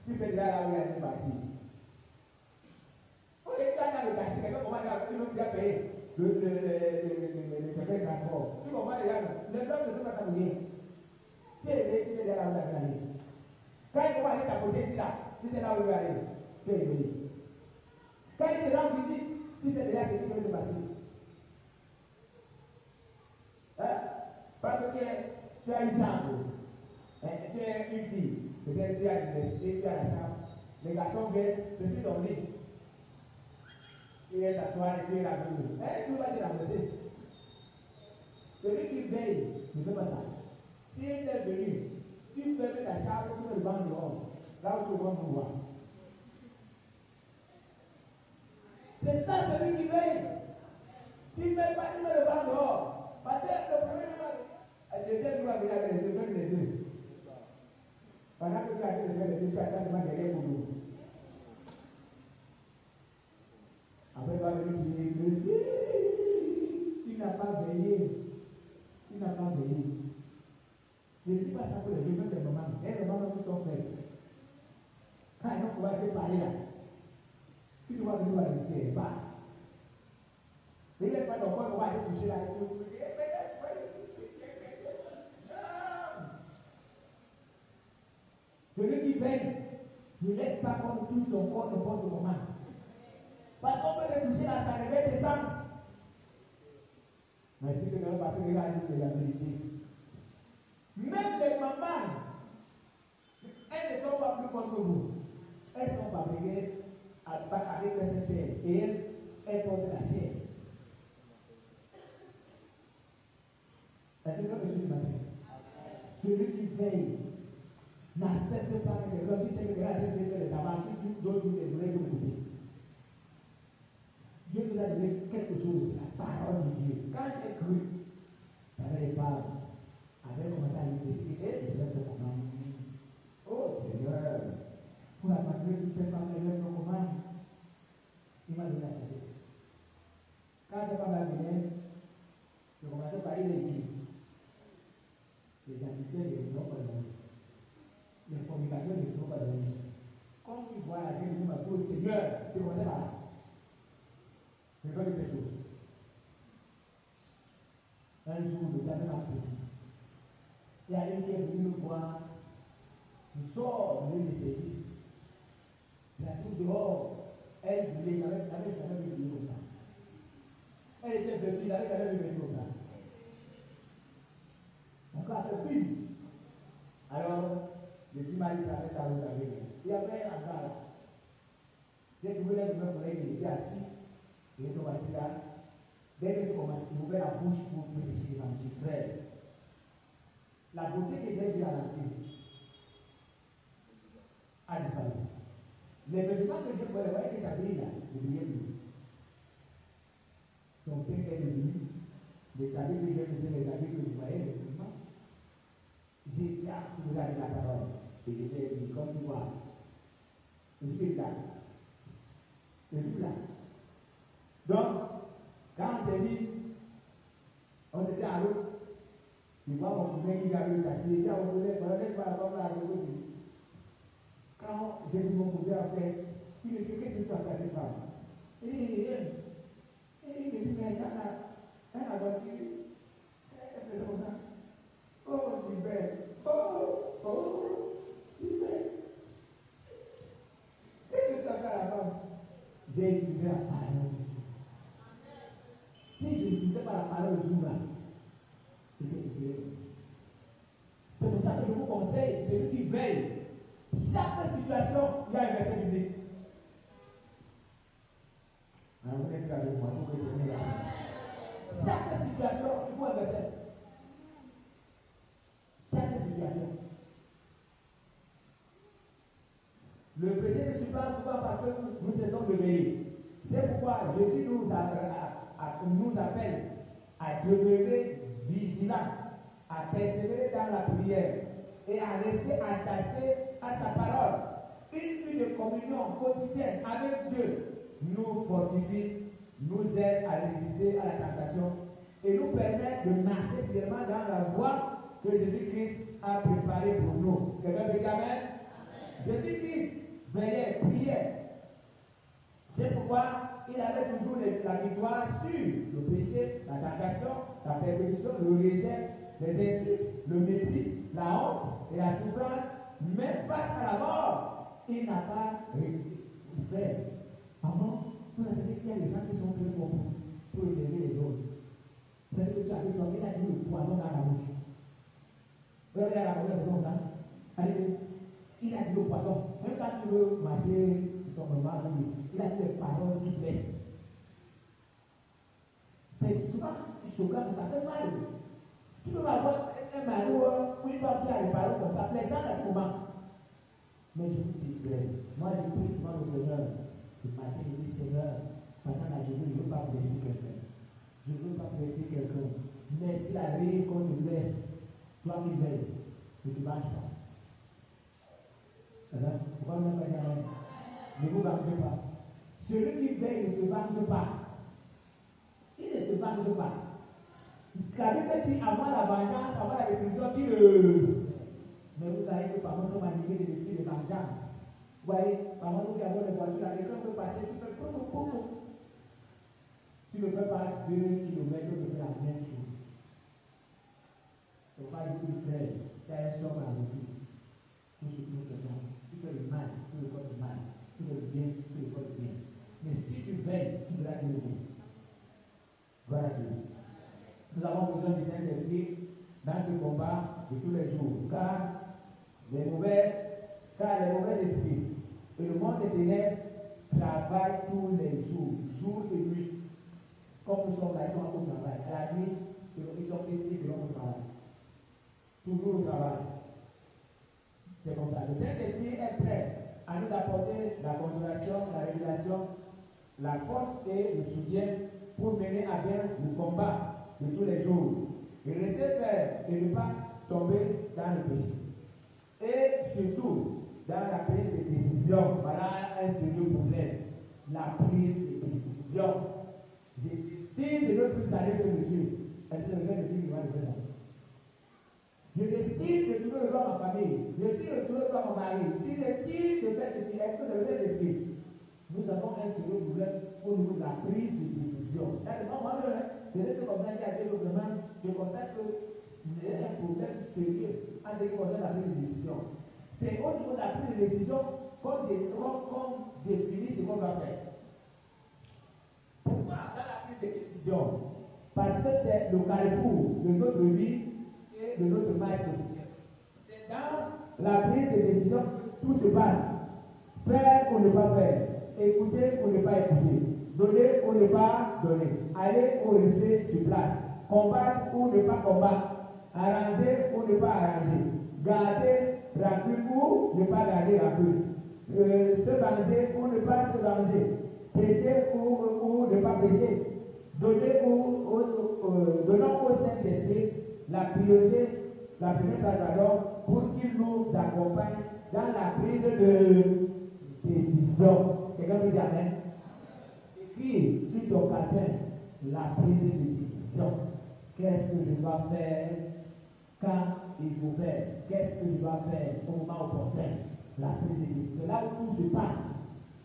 tu sais déjà là où il est parti. Oui, tu as dans le taxi, quelqu'un commence à déjà payer le transport. Tu comprends déjà, le homme ne peut pas s'abonner. Tu es élevé, tu sais déjà là où il est allé. Quand il commence à t'apporter ici là, tu sais là où il est allé. Tu es élevé. Quand il te rend visite, tu sais déjà ce qui va se passer. Parce que tu as une chambre, tu es une fille, peut-être tu es à l'université, tu as la chambre. Les garçons viennent, je suis ton lit. Il vient s'asseoir et tu es la vie. Tu vas te ramasser. Celui qui veille ne fait pas ça. Si il est venu, tu fermes ta chambre, tu mets le banc dehors, là où tout le monde vous voit. C'est ça celui qui veille. Tu ne mets pas le banc dehors. Parce que le premier le deuxième jour va venir avec les yeux, ferme les yeux. Pendant que tu as fait les yeux, tu attends seulement derrière pour nous. Après, il va venir dire, il n'a pas veillé. Il n'a pas veillé. Je ne dis pas ça pour les jeunes, même les mamans. Les mamans qui sont faibles. Quand ils vont pouvoir se parler là, si tu vas venir à risquer, pas. Ne laisse pas ton corps, on va aller toucher là. Celui qui veille, ne laisse pas qu'on touche son corps n'importe comment. Parce qu'on peut le toucher là, ça réveille des sens. Mais si tu ne veux pas passer, regarde la vérité. Même les mamans, elles ne sont pas plus fortes que vous. Elles sont fabriquées avec le terre et elles portent la chair. Est-ce que vous me matin? Celui qui veille n'accepte pas que quelqu'un, tu sais que quelqu'un a fait les aventures, tu donnes les oreilles de côté. Dieu nous a donné quelque chose, la parole de Dieu. Quand j'ai cru, j'avais les paroles. Avait commencé à lui expliquer, je vais te comprendre. Oh Seigneur, pour la malgré toutes ces femmes, elles me commandent. Il m'a donné la sagesse. Quand ces femmes venaient, je commençais par ir l'église. Les habitués ne vont pas de les fornicateurs ne vont pas de quand ils voient la gente, ils disent, oh Seigneur, c'est comme ça. Je fais ces choses. Un jour, le gars m'a petit. Il y a une qui est venue me voir. Je sors de lieu de service. Je la trouve dehors. Elle voulait, il n'avait jamais vu une comme ça. Elle était vêtue, il n'avait jamais vu une comme ça. Mon cas fait fuir. Alors, le Simari traverse la route avec elle. Il y avait un gars là. J'ai trouvé l'un de mes collègues, il était assis. Ils sont assis là. Dès qu'ils ont commencé, ils ouvraient la bouche pour prêcher l'évangile. Frère, la beauté que j'ai vue à l'entrée, voyez que ça brille là, le billet bleu. Son père est devenu, les habits que je faisais, les habits que vous voyez, le mouvement. J'ai dit, ah, si vous avez la parole, et je t'ai dit, comme tu vois, je suis là. Je suis là. Donc, quand on t'a dit, on se dit à l'eau, tu vois mon cousin qui a eu le taxi, il dit à mon cousin, laisse-moi avoir la route. Quand j'ai vu mon cousin après, il me dit, qu'est-ce que tu as fait à cette femme? Il me dit, mais elle a voiture, elle fait comme ça. Oh, je suis belle. Oh, je suis belle. Qu'est-ce que tu as fait à la femme? J'ai utilisé la parole de Dieu. Si je n'utilisais pas la parole de Dieu, c'est pour ça que je vous conseille, celui qui veille, chaque situation, il y a un verset biblique. Chaque situation, il faut un verset. Chaque situation. Le péché ne suit pas souvent parce que nous cessons de veiller. C'est pourquoi Jésus nous appelle à demeurer vigilants, à persévérer dans la prière et à rester attachés à sa parole. Une vie de communion quotidienne avec Dieu nous fortifie, nous aide à résister à la tentation et nous permet de marcher fidèlement dans la voie que Jésus-Christ a préparée pour nous. Quelqu'un peut dire Amen? Jésus-Christ veillait, priait. C'est pourquoi il avait toujours la victoire sur le péché, la tentation, la persécution, le rejet, les insultes, le mépris, la honte et la souffrance. Même face à la mort, il n'a pas fait. Avant, vous savez qu'il y a des gens qui sont très forts pour élever les autres. Vous savez que tu as fait tomber, il a dit le poison dans la bouche. Vous regardez la bouche, comme ça. Allez, il a dit le poison. Même quand tu veux masser ton maman, il a dit les paroles qui blessent. C'est souvent choquant, mais ça fait mal. Tu peux avoir un mari ou une femme qui a des paroles comme ça, plaisant à tout moment. Mais je vous dis, frère, moi je prie souvent au Seigneur. Ce matin, je dis, Seigneur, pendant la journée, je ne veux pas blesser quelqu'un. Je ne veux pas blesser quelqu'un. Mais s'il arrive qu'on te blesse, toi qui veilles, ne te marche pas. Pourquoi ne pas dire ne vous vengez pas. Celui qui veille ne se venge pas. Il ne se venge pas. La Bible dit avant la vengeance, avant la réflexion, dit le. Mais vous savez que par contre, nous sommes animés de l'esprit de vengeance. Vous voyez, par contre, nous qui avons des voitures, quelqu'un peut passer, tu fais poum. Tu ne fais pas 2 kilomètres, tu fais la même chose. Il ne faut pas dire que frère, il y a un somme à remplir. Tout ce que nous faisons, tu fais le mal, tu le fais le mal. Tu fais le bien, tu le fais le bien. Mais si tu veilles, tu verras Dieu le bien. Gloire à Dieu. Nous avons besoin du Saint-Esprit dans ce combat de tous les jours. Car les mauvais esprits et le monde des ténèbres travaillent tous les jours, jour et nuit. Comme nous sommes là, ils sont au travail. À la nuit, ils sont ici selon le travail. Toujours au travail. C'est comme ça. Le Saint-Esprit est prêt à nous apporter la consolation, la révélation, la force et le soutien pour mener à bien le combat de tous les jours. Et rester ferme et ne pas tomber dans le péché. Et surtout, dans la prise de décision, voilà un sérieux problème. La prise de décision. Je décide de ne plus saler ce monsieur. Est-ce que le Saint-Esprit qui va le faire ça? Je décide de trouver le droit à ma famille. Je décide de trouver le droit à mon mari. Je décide de faire ceci. Est-ce que c'est le Saint-Esprit? Nous avons un sérieux problème au niveau de la prise de décision. Moi, je reste comme ça, il y a des vraiment, je constate qu'il y a un problème sérieux en ce qui concerne la prise de décision. C'est au niveau de la prise de décision qu'on définit ce qu'on va faire. Pourquoi dans la prise de décision? Parce que c'est le carrefour de notre vie et de notre marche quotidienne. C'est dans la prise de décision que tout se passe. Faire ou ne pas faire. Écouter ou ne pas écouter. Donner ou ne pas donner. Aller ou rester sur place. Combattre ou ne pas combattre. Arranger ou ne pas arranger. Garder rancune ou ne pas garder rancune. se venger ou ne pas se venger, pécher ou ne pas pécher. Donnons au Saint-Esprit la priorité, la première place alors pour qu'il nous accompagne dans la prise de décision. Quelqu'un peut dire Amen? Écris sur ton calepin la prise de décision. Qu'est-ce que je dois faire quand il faut faire? Qu'est-ce que je dois faire au moment opportun? La prise de décision. Là où tout se passe.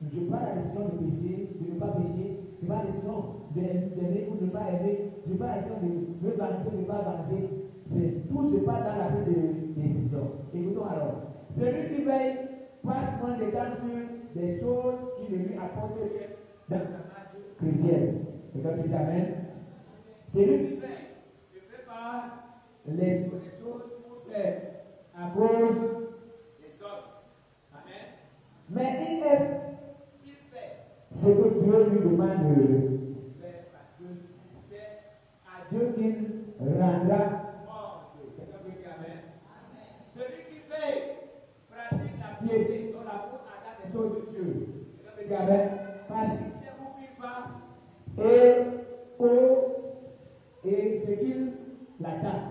Je prends la décision de pécher, de ne pas pécher. Je prends la décision d'aimer ou de ne pas aimer. Je prends la décision de me venger, de ne pas venger. Tout se passe dans la prise de décision. Écoutons alors. Celui qui veille passe moins de temps sur des choses qui ne lui apportent rien dans sa marche chrétienne. Quelqu'un peut dire Amen? Celui qui veille ne fait pas les choses pour faire à cause des hommes. Amen. Mais il fait ce que Dieu lui demande de faire parce que c'est à Dieu qu'il rendra compte. Quelqu'un peut dire Amen? Celui qui veille pratique la piété dont la faute à des choses de Dieu. Quelqu'un peut dire Amen? Parce qu'il sait où il va et ce qu'il l'attend.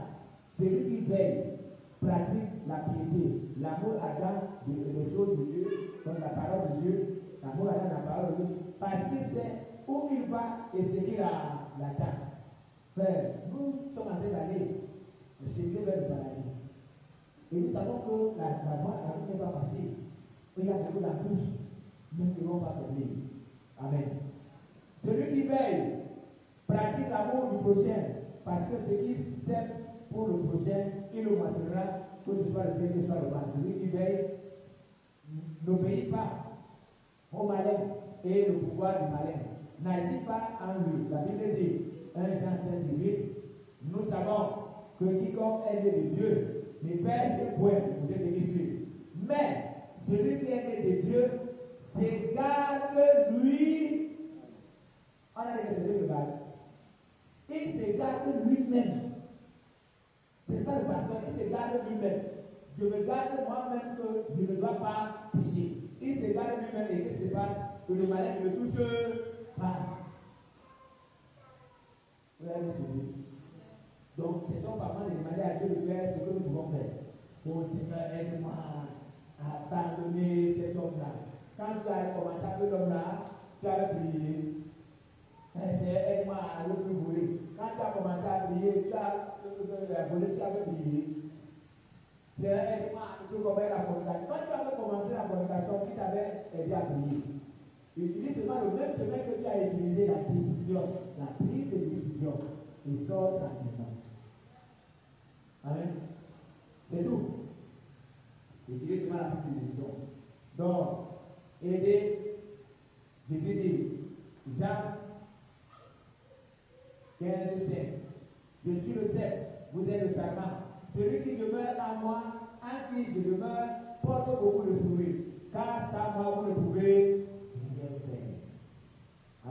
Celui qui veille pratique la piété, l'amour ardent des choses de Dieu, comme la parole de Dieu, l'amour ardent de la parole de Dieu, parce qu'il sait où il va et ce qu'il l'attend. Frère, nous sommes en train d'aller chercher vers le paradis. Et nous savons que la voie n'est pas facile. Il y a beaucoup d'embûches. Nous ne devons pas faiblir. Amen. Celui qui veille pratique l'amour du prochain, parce que ce qu'il sème pour le prochain, il le moissonnera, que ce soit le bien, que ce soit le mal. Celui qui veille n'obéit pas au malin et le pouvoir du malin. N'agit pas en lui. La Bible dit, 1 Jean 5, 18, nous savons que quiconque est né de Dieu ne perd ses points. Écoutez ce qui suit. Mais celui qui est né de Dieu s'égarde lui. On a dit que c'est Dieu le garde. Il s'égarde lui-même. Ce n'est pas le pasteur, il se garde lui-même. Je me garde moi-même que je ne dois pas pécher. Il se garde lui-même et qu'est-ce qui se passe? Que le malin ne touche pas. Vous avez suivi? Donc, ce sont parfois de demander à Dieu de faire ce que nous pouvons faire. Oh Seigneur, aide-moi à pardonner cet homme-là. Quand tu as commencé à faire l'homme-là, tu as prié. Seigneur, aide-moi à ne plus voler. Quand tu as commencé à prier, tu as volé, tu avais prié. Seigneur, aide-moi à ne plus commettre la fornication. Quand tu avais commencé la fornication, qui t'avait aidé à prier? Utilise seulement le même chemin que tu as utilisé, la décision, la prise de décision, et sors tranquillement. Amen. C'est tout. Utilise seulement la prise de décision. Donc, aider, Jésus dit, Jean 15, 5. Je suis le cep, vous êtes le sarment. Celui qui demeure en moi, en qui je demeure, porte beaucoup de fruits. Car sans moi, vous ne pouvez rien faire.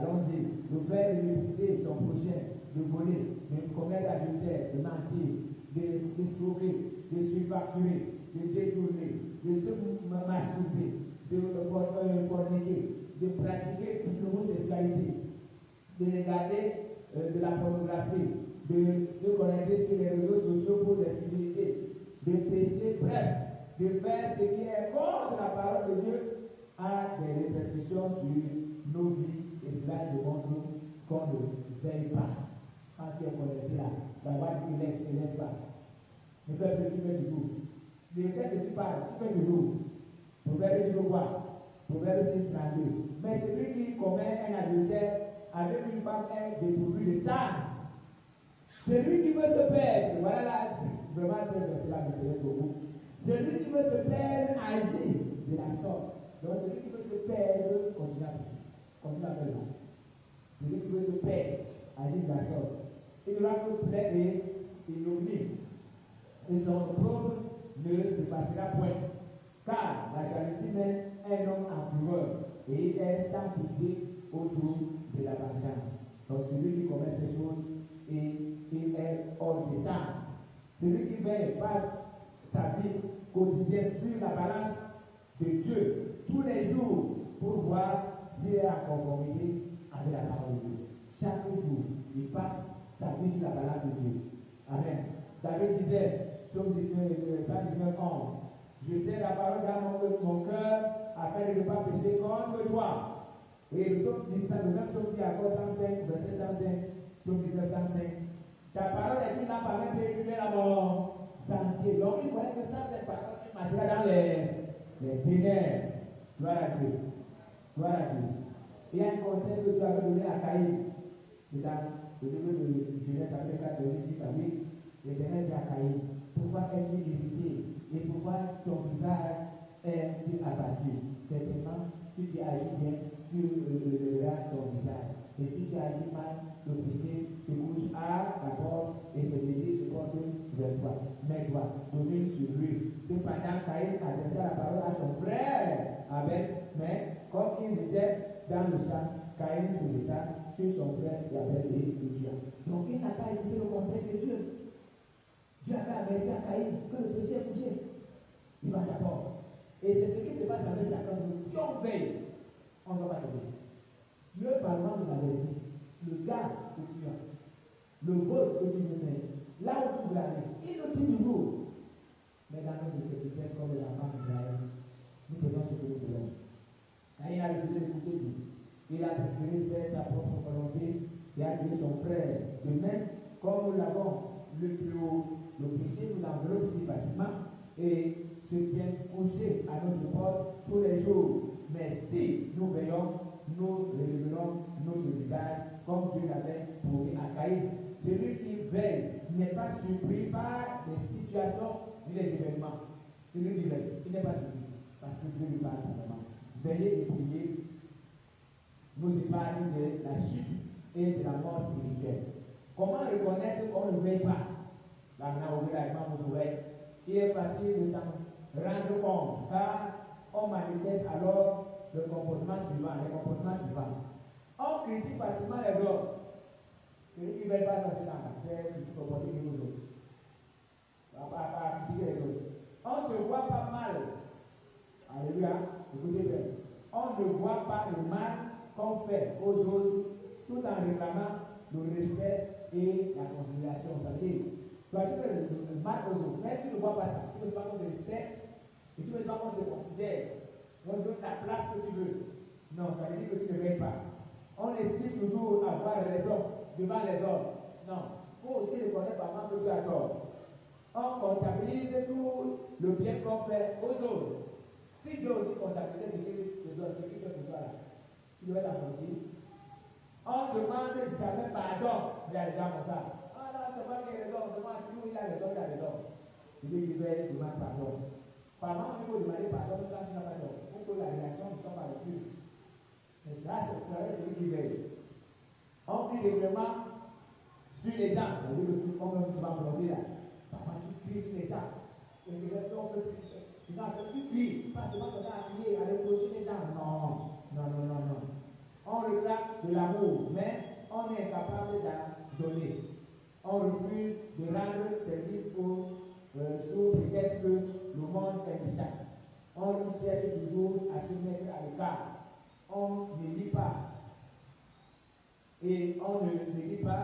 Allons-y. Le faire de mépriser son prochain, de voler, de commettre l'adultère, de mentir, de escroquer, de surfacturer, de détourner, de se masturber, de forniquer, de pratiquer toute l'homosexualité, de regarder de la pornographie, de se connecter sur les réseaux sociaux pour des fidélités, de pécher, bref, de faire ce qui est contre la parole de Dieu a des répercussions sur nos vies et cela démontre qu'on ne veille pas. Quand tu es connecté là, la voix dit ne laisse pas. Ne fais plus, tu fais toujours. L'essai que tu parles, tu fais toujours. Proverbe dit quoi? Proverbe 6, 32. Mais celui qui commet un adultère avec une femme est dépourvu de sens. Celui qui veut se perdre, voilà là, vraiment ce verset-là m'intéresse beaucoup. Celui qui veut se perdre agit de la sorte. Donc celui qui veut se perdre continue à pécher. Continue à faire le mal. Celui qui veut se perdre agit de la sorte. Il n'aura que plaie et ignominie. Et son propre ne se passera point. Car la jalousie met un homme en fureur et il est sans pitié au jour de la vengeance. Donc celui qui commet ces choses il est hors de sens. Celui qui veille passe sa vie quotidienne sur la balance de Dieu tous les jours pour voir s'il est en conformité avec la parole de Dieu. Chaque jour, il passe sa vie sur la balance de Dieu. Amen. David disait, Psaume 119, 11, je sais la parole dans mon cœur afin de ne pas pécher contre toi. Et le psaume 19, le même psaume dit encore 105, verset 105, psaume 19, 105. Ta parole est une lampe à même pénétrer à mon sentier. Donc il voyait que sans cette parole, il marcherait dans les ténèbres. Gloire à Dieu. Gloire à Dieu. Il y a un conseil que Dieu avait donné à Caïn. Dans le livre de Genèse, chapitre 4, verset 6 à 8, l'Éternel dit à Caïn, pourquoi es-tu irrité et pourquoi ton visage est-il abattu? Certainement, si tu agis bien, tu relèveras ton visage. Et si tu agis mal, le péché se couche à la porte et ses désirs se portent vers toi. Mais toi, domine sur lui. Cependant, Caïn adressait la parole à son frère Abel, mais comme il était dans le champ, Caïn se jeta sur son frère Abel et le tua. Donc il n'a pas écouté le conseil de Dieu. Dieu avait averti à Caïn que le péché est couché. Il va d'abord. Et c'est ce qui se passe avec chacun de nous. Si on veille, on ne va pas tomber. Dieu, par exemple, nous avait dit, le gars que tu as, le vol que tu veux faire, là où tu veux aller, il le dit toujours. Mais dans notre vitesse, comme les enfants d'Israël, nous faisons ce que nous voulons. Quand il a refusé d'écouter Dieu, il a préféré faire sa propre volonté et a tué son frère. De même, comme nous l'avons le plus haut, le péché nous enveloppe si facilement et se tient couché à notre porte tous les jours. Mais si nous veillons, nous révélerons notre visage comme Dieu l'avait promis à Caïn. Celui qui veille n'est pas surpris par les situations ni les événements. Celui qui veille, il n'est pas surpris parce que Dieu lui parle vraiment. Veiller et prier nous épargne de la chute et de la mort spirituelle. Comment reconnaître qu'on ne veille pas? Il est facile de s'en rendre compte car on manifeste alors le comportement suivant, les comportements suivants. On critique facilement les autres. Celui qui ne veut pas passer dans la terre, il faut comporter les autres. On ne va pas critiquer les autres. On ne se voit pas mal. Alléluia. Écoutez bien. On ne voit pas le mal qu'on fait aux autres tout en réclamant le respect et la considération. Ça veut dire, toi tu fais le mal aux autres, mais tu ne vois pas ça. Tu ne veux pas qu'on te respecte et tu ne veux pas qu'on te considère. On donne la place que tu veux. Non, ça veut dire que tu ne veilles pas. On estime toujours avoir raison devant les autres. Non, il faut aussi reconnaître par exemple que tu as tort. On comptabilise tout le bien qu'on fait aux autres. Si Dieu aussi comptabilisait ce qu'il te donne, ce qu'il fait pour toi là, tu devrais t'en sortir. On demande jamais pardon. Il y a des gens comme ça. Ah non, c'est pas qu'il a raison, c'est moi, toujours il a raison, il a raison. Il dit qu'il demande pardon. Pardon, il faut demander pardon quand tu n'as pas tort. Pour que la relation ne soit pas rupture. Mais là, c'est celui qui veille. On prie régulièrement sur les gens. Ça veut dire que tu vas bloquer là. Parfois, tu cries sur les gens. Et tu cries. Parce que moi, tu vas crier à reprocher les gens. Non. On réclame de l'amour, mais on est incapable d'en donner. On refuse de rendre service sous prétexte que le monde est méchant. On cherche toujours à se mettre à l'écart. On ne lit pas. Et on ne lit pas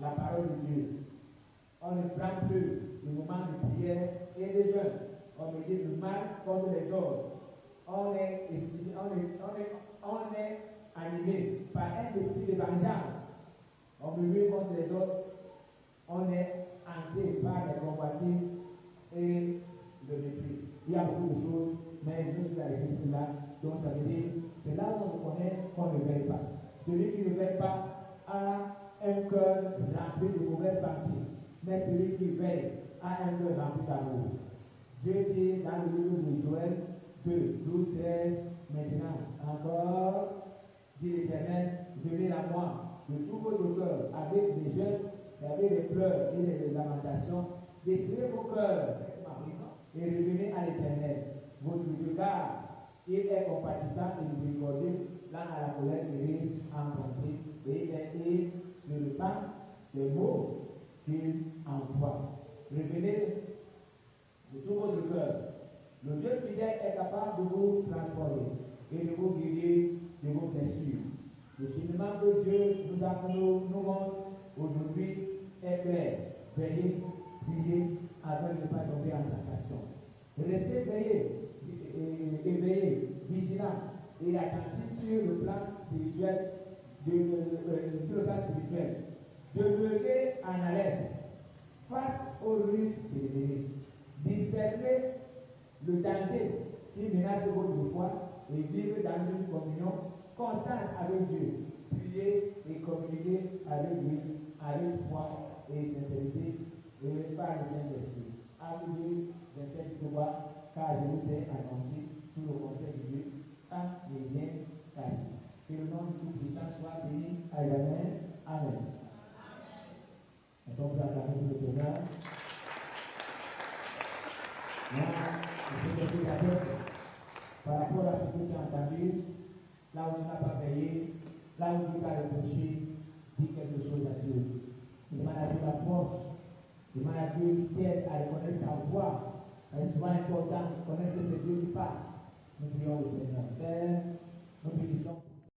la parole de Dieu. On ne prend plus le moment de prière et de jeûne. On médite le mal contre les autres. On est animé par un esprit de vengeance. On murmure contre les autres. On est hanté par les convoitises et le mépris. Il y a beaucoup de choses, mais je suis arrivé là. Donc ça veut dire, c'est là où on reconnaît qu'on ne veille pas. Celui qui ne veille pas a un cœur rempli de mauvaises pensées. Mais celui qui veille a un cœur rempli d'amour. Dieu dit dans le livre de Joël 2, 12, 13, maintenant, encore, dit l'Éternel, venez à moi de tout votre cœur, avec des jeûnes, avec des pleurs et des lamentations, déchirez vos cœurs et revenez à l'Éternel, votre Dieu, car il est compatissant et miséricordieux, lent à la colère et riche en bonté, et il est sur le banc des mots qu'il envoie. Revenez de tout votre cœur. Le Dieu fidèle est capable de vous transformer et de vous guérir de vos blessures. Le cheminement que Dieu nous montre aujourd'hui est clair. Veillez, priez afin de ne pas tomber en tentation. Restez éveillés, vigilants et attentifs sur le plan spirituel. Demeurez en alerte face aux ruses de l'ennemi. Discernez le danger qui menace votre foi et vivre dans une communion constante avec Dieu. Priez et communiquez avec lui avec foi et sincérité et par le Saint-Esprit. Acte 2, 27 3, car je vous ai annoncé tout le conseil de Dieu, ça n'est rien caché. Que le nom du Tout-Puissant soit béni à jamais. Amen. Nous sommes prêts à acclamer pour le Seigneur. Là, je vais te par rapport à ce que tu as entendu, là où tu n'as pas veillé, là où tu t'as reproché, dis quelque chose à Dieu. Demande à Dieu la force. Demande à Dieu qui t'aide à reconnaître sa voix. C'est souvent important de connaître que c'est Dieu qui parle. Nous prions au Seigneur. Père, nous bénissons.